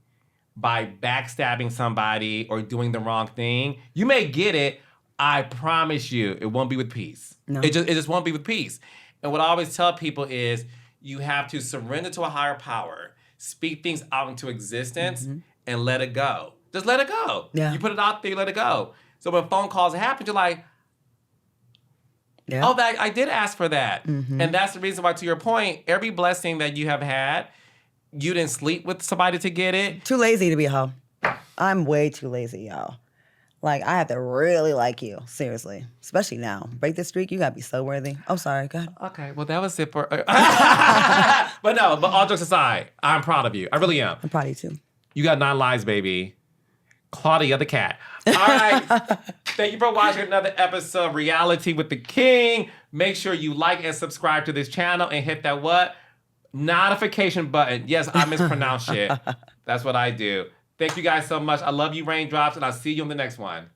by backstabbing somebody or doing the wrong thing, you may get it. I promise you, it won't be with peace. No. It just won't be with peace. And what I always tell people is you have to surrender to a higher power, speak things out into existence, and let it go. Just let it go. Yeah. You put it out there, you let it go. So when phone calls happen, you're like, oh, I did ask for that. And that's the reason why, to your point, every blessing that you have had, you didn't sleep with somebody to get it. Too lazy to be a hoe. I'm way too lazy, y'all. Like, I have to really like you, seriously. Especially now. Break this streak, you gotta be so worthy. Oh, sorry, go ahead. Okay, well, that was it for... but all jokes aside, I'm proud of you. I really am. I'm proud of you, too. You got 9 lives, baby. Claudia the cat. All right. Thank you for watching another episode of Reality with the King. Make sure you like and subscribe to this channel and hit that what? Notification button. Yes, I mispronounced shit. That's what I do. Thank you guys so much. I love you, Raindrops, and I'll see you on the next one.